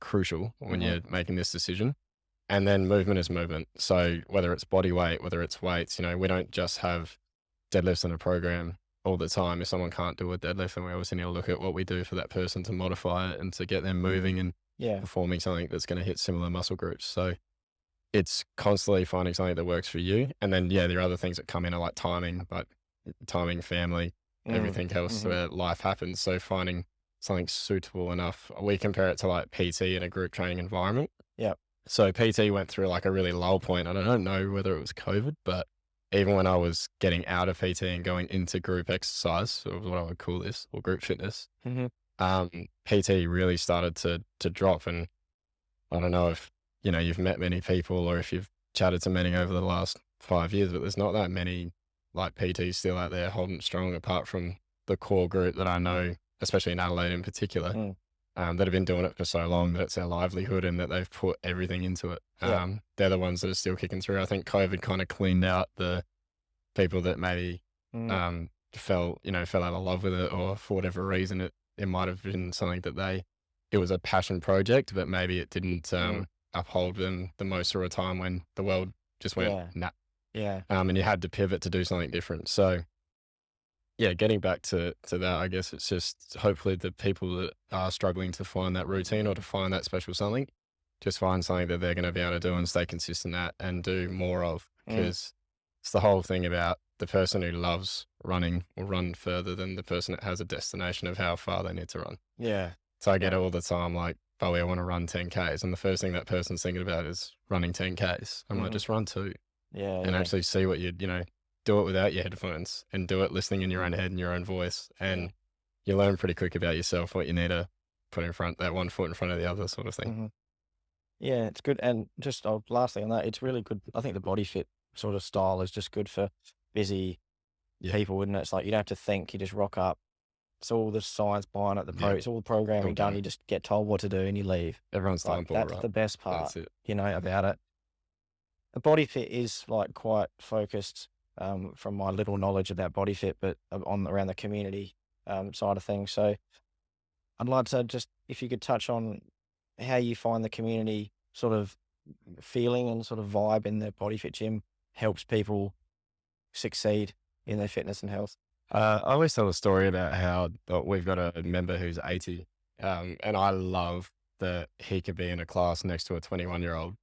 crucial when Mhm. you're making this decision. And then movement is movement. So whether it's body weight, whether it's weights, we don't just have deadlifts in a program all the time. If someone can't do a deadlift, then we obviously need to look at what we do for that person to modify it and to get them moving and Yeah. performing something that's going to hit similar muscle groups. So it's constantly finding something that works for you. And then, yeah, there are other things that come in are like timing, family, Mm. everything else Mhm. where life happens. So finding something suitable enough. We compare it to like PT in a group training environment. Yep. So PT went through like a really lull point. And I don't know whether it was COVID, but even when I was getting out of PT and going into group exercise, or what I would call this, or group fitness, Mhm. PT really started to drop. And I don't know if, you've met many people or if you've chatted to many over the last 5 years, but there's not that many like PTs still out there holding strong apart from the core group that I know, especially in Adelaide in particular. Mm. That have been doing it for so long that it's their livelihood and that they've put everything into it. Yeah. They're the ones that are still kicking through. I think COVID kind of cleaned out the people that maybe Mm. fell out of love with it, or for whatever reason, it might have been something that it was a passion project, but maybe it didn't uphold them the most of the time when the world just went Yeah. nah. Yeah. And you had to pivot to do something different. So yeah, getting back to that, I guess it's just hopefully the people that are struggling to find that routine or to find that special something, just find something that they're going to be able to do and stay consistent at and do more of. Mm. Because it's the whole thing about the person who loves running will run further than the person that has a destination of how far they need to run. Yeah. So I get it Right. all the time, like, oh, I want to run 10Ks. And the first thing that person's thinking about is running 10Ks. I'm like, Mhm. just run 2 Yeah. and Yeah. actually see what do it without your headphones and do it listening in your own Mm. head and your own voice. Yeah. And you learn pretty quick about yourself, what you need to put in front, that one foot in front of the other sort of thing. Mhm. Yeah, it's good. And just lastly on that, it's really good. I think the body fit sort of style is just good for busy Yeah. people, isn't it? It's like you don't have to think, you just rock up. It's all the science behind it, Yeah. it's all the programming All done. done. You just get told what to do and you leave. Everyone's time Like poor, that's right? the best part, That's it. about it. The body fit is like quite focused from my little knowledge about body fit, but on around the community side of things. So I'd like to just, if you could touch on how you find the community sort of feeling and sort of vibe in the body fit gym helps people succeed in their fitness and health. I always tell a story about how we've got a member who's 80, and I love that he could be in a class next to a 21-year-old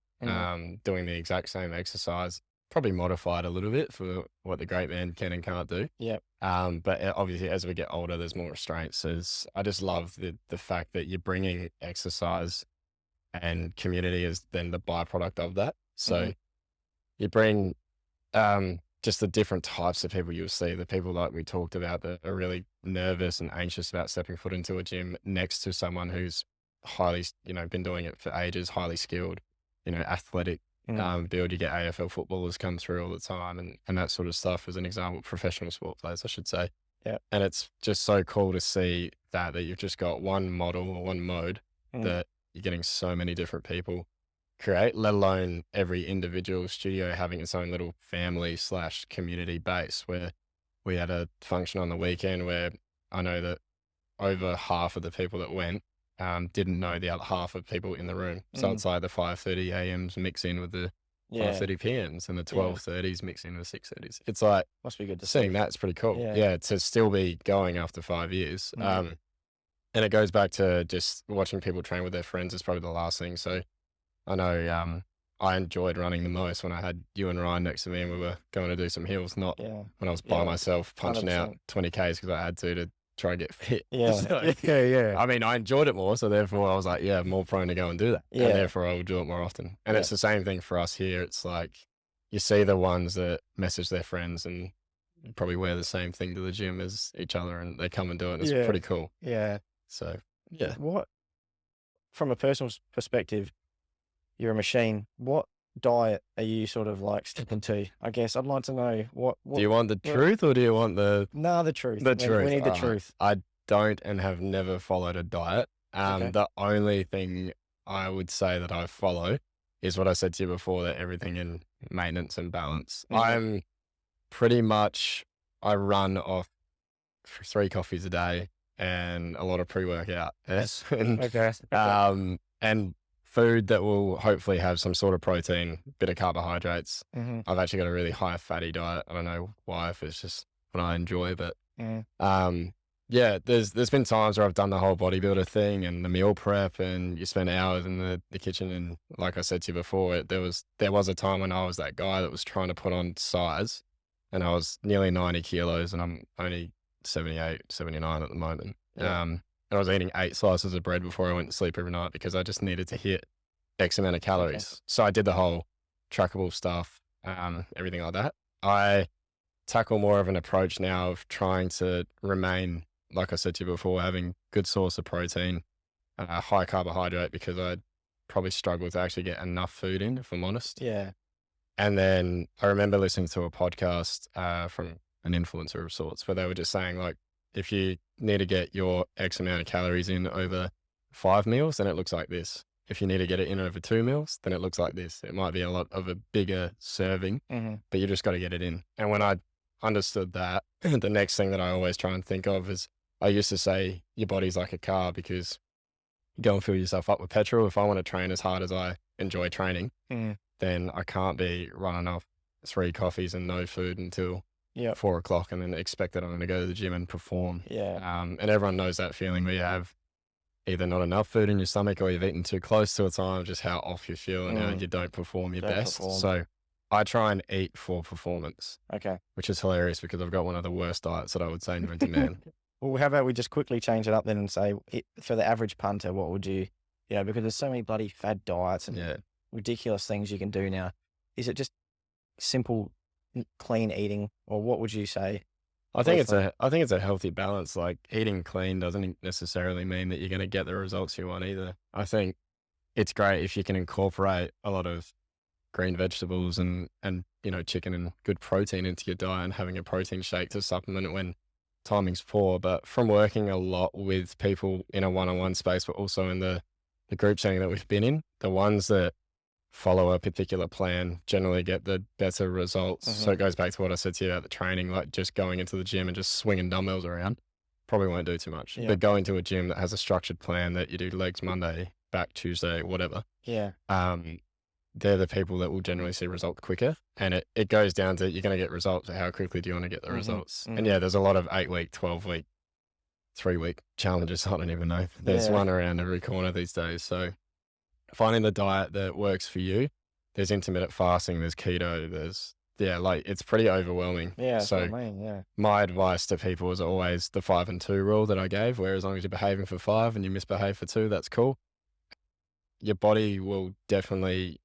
doing the exact same exercise, probably modified a little bit for what the great man can and can't do. Yeah. But obviously, as we get older, there's more restraints. I just love the fact that you're bringing exercise and community as then the byproduct of that. So you bring just the different types of people you'll see, the people like we talked about that are really nervous and anxious about stepping foot into a gym next to someone who's highly, been doing it for ages, highly skilled, athletic build. You get AFL footballers come through all the time and that sort of stuff as an example, professional sport players, I should say. Yeah. And it's just so cool to see that you've just got one model or one mode that you're getting so many different people create, let alone every individual studio having its own little family / community base, where we had a function on the weekend where I know that over half of the people that went didn't know the other half of people in the room. So it's like the 5:30 a.m.s mix in with the 5:30 p.m.s and the 12:30s mix in with 6:30s. It's like, must be good to seeing see. that's pretty cool. Yeah. To still be going after 5 years. And it goes back to just watching people train with their friends is probably the last thing. So I know I enjoyed running the most when I had you and Ryan next to me and we were going to do some hills, not when I was by myself punching 100%. out 20Ks because I had to try and get fit. Yeah. So, Yeah. I mean, I enjoyed it more, so therefore I was like, I'm more prone to go and do that. Yeah. And therefore I will do it more often. And it's the same thing for us here. It's like you see the ones that message their friends and probably wear the same thing to the gym as each other and they come and do it. And it's pretty cool. Yeah. So, What, from a personal perspective, you're a machine. What diet are you sort of like sticking to? I guess I'd like to know what do you want the truth or do you want the... No, the truth. The We truth. need the truth. I don't and have never followed a diet. The only thing I would say that I follow is what I said to you before, that everything in maintenance and balance. I'm pretty much, I run off 3 coffees a day and a lot of pre-workout. Yes. And food that will hopefully have some sort of protein, bit of carbohydrates. I've actually got a really high fatty diet. I don't know why, if it's just what I enjoy, but there's been times where I've done the whole bodybuilder thing and the meal prep and you spend hours in the kitchen. And like I said to you before, there was a time when I was that guy that was trying to put on size and I was nearly 90 kilos and I'm only 78, 79 at the moment. And I was eating 8 slices of bread before I went to sleep every night because I just needed to hit X amount of calories. So I did the whole trackable stuff, everything like that. I tackle more of an approach now of trying to remain, like I said to you before, having good source of protein, high carbohydrate, because I probably struggle to actually get enough food in, if I'm honest. Yeah. And then I remember listening to a podcast from an influencer of sorts where they were just saying, like, if you need to get your X amount of calories in over 5 meals, then it looks like this. If you need to get it in over 2 meals, then it looks like this. It might be a lot of a bigger serving, but you just got to get it in. And when I understood that, the next thing that I always try and think of is, I used to say your body's like a car because you go and fill yourself up with petrol. If I want to train as hard as I enjoy training, then I can't be running off 3 coffees and no food until 4 o'clock and then expect that I'm going to go to the gym and perform. And everyone knows that feeling where you have either not enough food in your stomach or you've eaten too close to a time, just how off you feel and how you don't perform your best. So I try and eat for performance. Which is hilarious because I've got one of the worst diets that I would say known to man. Well, how about we just quickly change it up then and say, for the average punter, what would you, because there's so many bloody fad diets and ridiculous things you can do now. Is it just simple, clean eating, or what would you say? I think it's a healthy balance. Like, eating clean doesn't necessarily mean that you're going to get the results you want either. I think it's great if you can incorporate a lot of green vegetables and chicken and good protein into your diet and having a protein shake to supplement it when timing's poor. But from working a lot with people in a one-on-one space, but also in the group setting that we've been in, the ones that follow a particular plan, generally get the better results. So it goes back to what I said to you about the training, like just going into the gym and just swinging dumbbells around probably won't do too much. Yeah. But going to a gym that has a structured plan that you do legs Monday, back Tuesday, whatever, Yeah. they're the people that will generally see results quicker. And it goes down to, you're going to get results, how quickly do you want to get the results? And yeah, there's a lot of 8-week, 12-week, 3-week challenges. I don't even know. There's one around every corner these days. So finding the diet that works for you. There's intermittent fasting, there's keto, there's, like it's pretty overwhelming. Yeah, that's what So I mean, yeah. my advice to people is always the 5 and 2 rule that I gave, where as long as you're behaving for 5 and you misbehave for 2, that's cool. Your body will definitely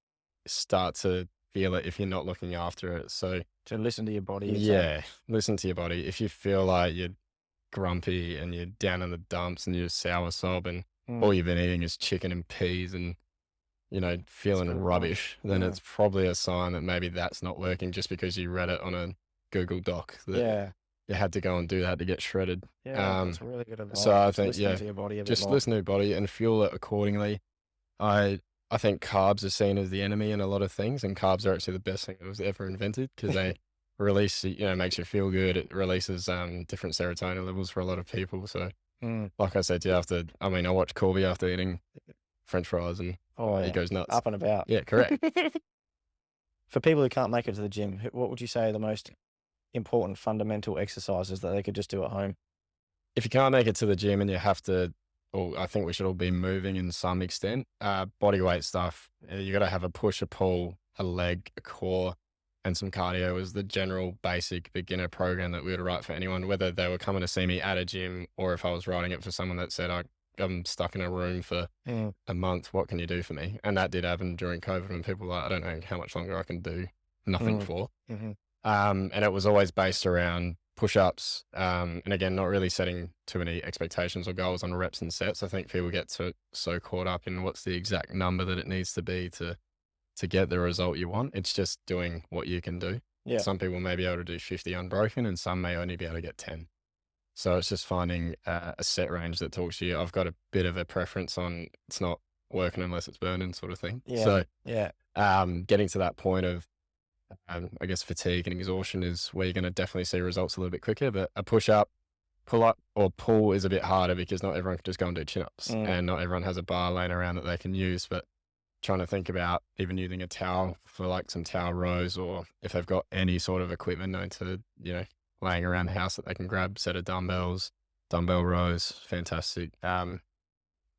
start to feel it if you're not looking after it. So To listen to your body. listen to your body. If you feel like you're grumpy and you're down in the dumps and you're sour sob and all you've been eating is chicken and peas and, you know, feeling rubbish, then it's probably a sign that maybe that's not working just because you read it on a Google Doc that you had to go and do that to get shredded. Yeah, that's really good advice. So I Just think, listening to your body a bit just more. listen to your body and fuel it accordingly. I think carbs are seen as the enemy in a lot of things, and carbs are actually the best thing that was ever invented because they release, makes you feel good. It releases different serotonin levels for a lot of people. So like I said, I watch Corby after eating French fries and he goes nuts. Up and about. Yeah, correct. For people who can't make it to the gym, what would you say are the most important fundamental exercises that they could just do at home? If you can't make it to the gym and you have to, I think we should all be moving in some extent. Body weight stuff, you got to have a push, a pull, a leg, a core, and some cardio is the general basic beginner program that we would write for anyone, whether they were coming to see me at a gym or if I was writing it for someone that said, I'm stuck in a room for a month. What can you do for me? And that did happen during COVID when people were like, I don't know how much longer I can do nothing for. And it was always based around push-ups. And again, not really setting too many expectations or goals on reps and sets. I think people get so caught up in what's the exact number that it needs to be to get the result you want. It's just doing what you can do. Yeah. Some people may be able to do 50 unbroken and some may only be able to get 10. So it's just finding a set range that talks to you. I've got a bit of a preference on it's not working unless it's burning sort of thing. Yeah. So Yeah. getting to that point of, I guess, fatigue and exhaustion is where you're going to definitely see results a little bit quicker. But a push up, pull up or pull is a bit harder because not everyone can just go and do chin ups and not everyone has a bar laying around that they can use. But trying to think about even using a towel for like some towel rows, or if they've got any sort of equipment known to, laying around the house that they can grab, set of dumbbells, dumbbell rows, fantastic.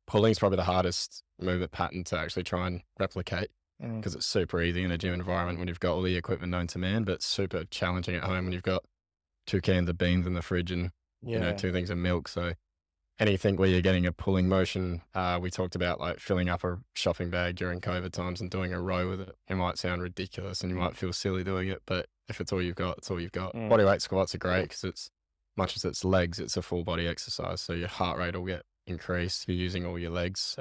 Pulling's probably the hardest movement pattern to actually try and replicate because it's super easy in a gym environment when you've got all the equipment known to man, but super challenging at home when you've got 2 cans of beans in the fridge and, 2 things of milk. So anything where you're getting a pulling motion, we talked about like filling up a shopping bag during COVID times and doing a row with it. It might sound ridiculous and you might feel silly doing it, but if it's all you've got, it's all you've got. Bodyweight squats are great because it's much as it's legs, it's a full body exercise. So your heart rate will get increased. You're using all your legs.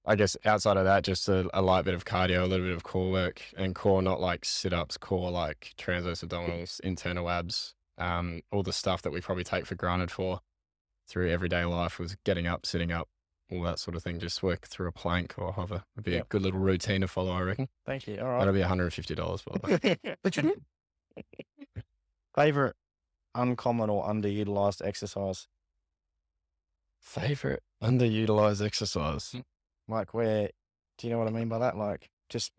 I guess outside of that, just a light bit of cardio, a little bit of core work, and core, not like sit-ups, core like transverse abdominals, internal abs, all the stuff that we probably take for granted through everyday life was getting up, sitting up, all that sort of thing. Just work through a plank or hover would be a good little routine to follow, I reckon. Thank you. All right. That'll be $150, by the way. Favorite uncommon or underutilized exercise? Favorite underutilized exercise? Like do you know what I mean by that? Like just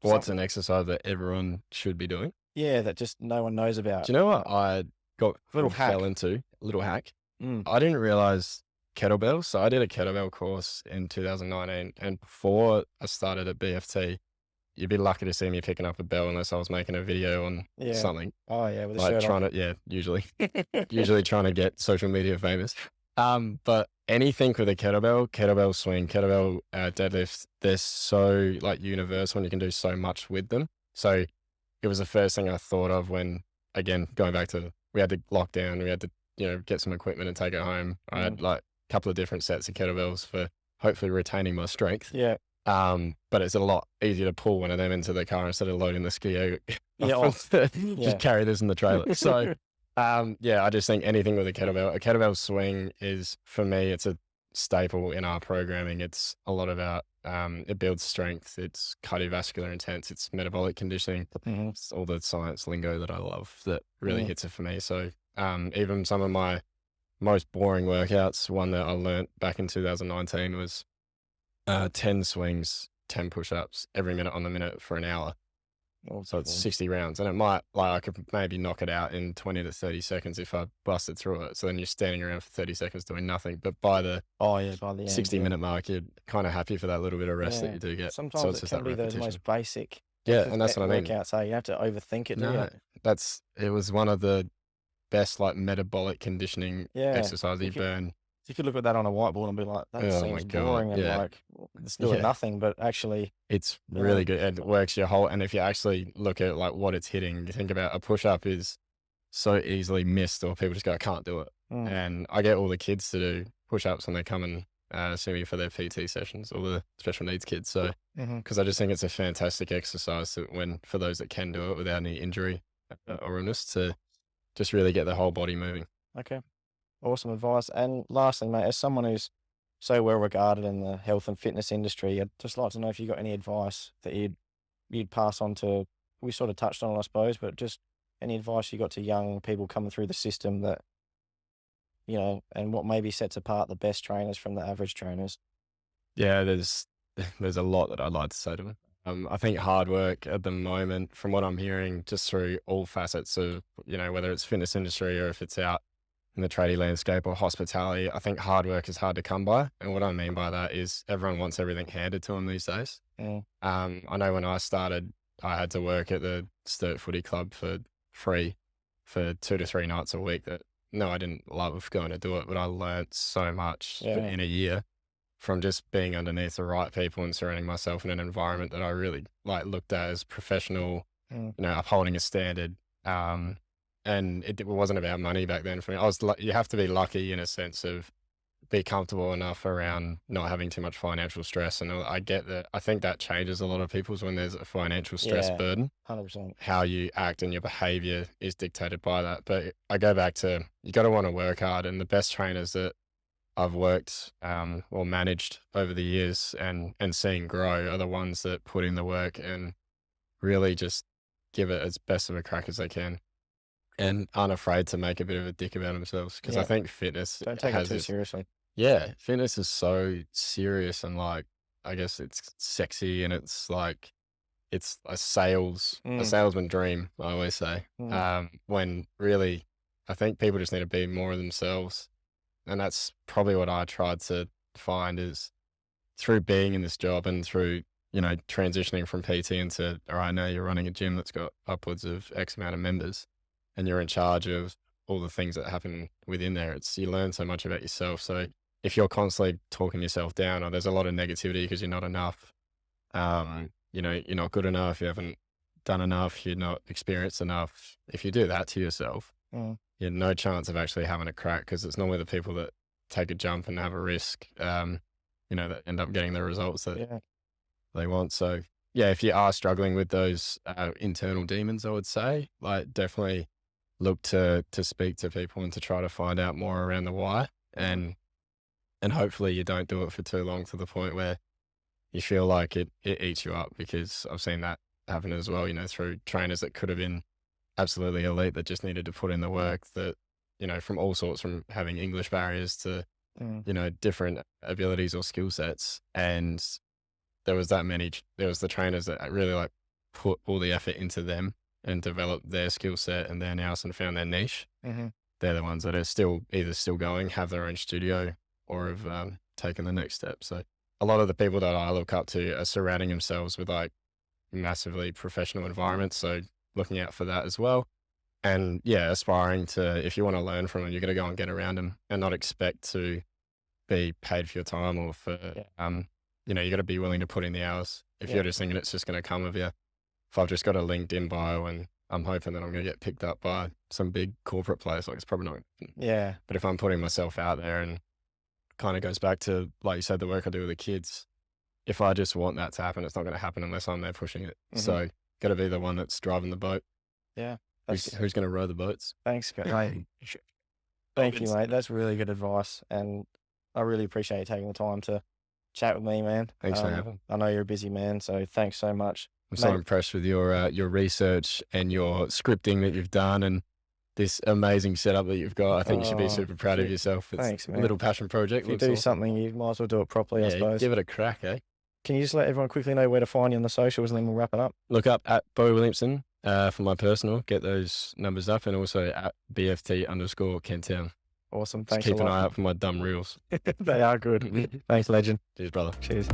what's an exercise that everyone should be doing? Yeah, that just no one knows about. Do you know what I fell into? Little hack. I didn't realize kettlebells. So I did a kettlebell course in 2019. And before I started at BFT, you'd be lucky to see me picking up a bell unless I was making a video on something. Oh yeah, with a like shirt trying on. to, usually trying to get social media famous. But anything with a kettlebell swing, kettlebell deadlift, they're so like universal and you can do so much with them. So it was the first thing I thought of when, again, going back to, we had to lock down, we had to, get some equipment and take it home. I had like a couple of different sets of kettlebells for hopefully retaining my strength. Yeah. But it's a lot easier to pull one of them into the car instead of loading the ski. Just carry this in the trailer. So, I just think anything with a kettlebell swing is, for me, it's a staple in our programming. It's a lot about it builds strength, it's cardiovascular intense, it's metabolic conditioning. Mm-hmm. It's all the science lingo that I love that really Mm. hits it for me. So even some of my most boring workouts, one that I learnt back in 2019 was 10 swings, 10 push-ups every minute on the minute for an hour. So it's 60 rounds, and it might, like, I could maybe knock it out in 20 to 30 seconds if I busted through it. So then you're standing around for 30 seconds doing nothing. But by the by the end, 60-minute mark, you're kind of happy for that little bit of rest that you do get. So Sometimes it's it just can that be the repetition. most basic Yeah, and that's what I mean. workouts. You have to overthink it, do you? No, it was one of the best, like, metabolic conditioning Yeah. exercises you burn. You could look at that on a whiteboard and be like, that Oh seems my God, boring and yeah. like it's doing Yeah. nothing, but actually, It's Yeah. really good, and it works your whole, and if you actually look at, like, what it's hitting, you think about a push-up is so easily missed, or people just go, "I can't do it." Mm. And I get all the kids to do push-ups when they come and see me for their PT sessions, all the special needs kids. So, Mhm. because I just think it's a fantastic exercise for those that can do it without any injury or illness, to just really get the whole body moving. Okay. Awesome advice. And lastly, mate, as someone who's so well regarded in the health and fitness industry, I'd just like to know if you got any advice that you'd pass on to. We sort of touched on it, I suppose, but just any advice you got to young people coming through the system that, and what maybe sets apart the best trainers from the average trainers. Yeah, there's there's a lot that I'd like to say to them. I think hard work at the moment, from what I'm hearing, just through all facets of, whether it's fitness industry or if it's out in the tradie landscape or hospitality, I think hard work is hard to come by. And what I mean by that is everyone wants everything handed to them these days. Mm. I know when I started, I had to work at the Sturt Footy Club for free for 2 to 3 nights a week. That, no, I didn't love going to do it, but I learnt so much in a year from just being underneath the right people and surrounding myself in an environment that I really looked at as professional, upholding a standard. And it wasn't about money back then for me. You have to be lucky in a sense of be comfortable enough around not having too much financial stress. And I get that. I think that changes a lot of people's when there's a financial stress burden. 100%. How you act and your behavior is dictated by that. But I go back to, you got to want to work hard. And the best trainers that I've worked or managed over the years and seeing grow are the ones that put in the work and really just give it as best of a crack as they can, and aren't afraid to make a bit of a dick about themselves. Because I think fitness Don't take it too seriously. Yeah, fitness is so serious, and I guess it's sexy, and it's it's a salesman dream, I always say. When really, I think people just need to be more of themselves. And that's probably what I tried to find is through being in this job and through, transitioning from PT into, all right, now you're running a gym that's got upwards of X amount of members and you're in charge of all the things that happen within there. You learn so much about yourself. So if you're constantly talking yourself down, or there's a lot of negativity because you're not enough, you're not good enough, you haven't done enough, you're not experienced enough. If you do that to yourself, you have no chance of actually having a crack, because it's normally the people that take a jump and have a risk, that end up getting the results that they want. So yeah, if you are struggling with those internal demons, I would say, definitely look to speak to people and to try to find out more around the why, and hopefully you don't do it for too long to the point where you feel like it eats you up, because I've seen that happen as well, through trainers that could have been absolutely elite that just needed to put in the work, that, from all sorts, from having English barriers to, different abilities or skill sets. And there was the trainers that really put all the effort into them and developed their skill set and their nous and found their niche. They're the ones that are either still going, have their own studio, or have taken the next step. So a lot of the people that I look up to are surrounding themselves with massively professional environments. So looking out for that as well. And yeah, aspiring to, if you want to learn from them, you're going to go and get around them and not expect to be paid for your time, or for, you got to be willing to put in the hours. If you're just thinking it's just going to come with you. If I've just got a LinkedIn bio and I'm hoping that I'm going to get picked up by some big corporate place, it's probably not. Yeah. But if I'm putting myself out there, and kind of goes back to, like you said, the work I do with the kids, if I just want that to happen, it's not going to happen unless I'm there pushing it. So got to be the one that's driving the boat. Yeah. Who's going to row the boats? Thanks, mate. Thank you, mate. That's really good advice. And I really appreciate you taking the time to chat with me, man. Thanks for having me. I know you're a busy man, so thanks so much. I'm so Mate, impressed with your research and your scripting that you've done and this amazing setup that you've got. I think you should be super proud of yourself. It's thanks, a man. little passion project. If you Looks do awesome. something, you might as well do it properly, I Yeah, suppose. give it a crack, eh? Can you just let everyone quickly know where to find you on the socials and then we'll wrap it up? Look up at Beau Williamson for my personal. Get those numbers up, and also at BFT_Kentown. Awesome. Just Thanks keep a an lot. eye out for my dumb reels. They are good. Thanks, legend. Cheers, brother. Cheers.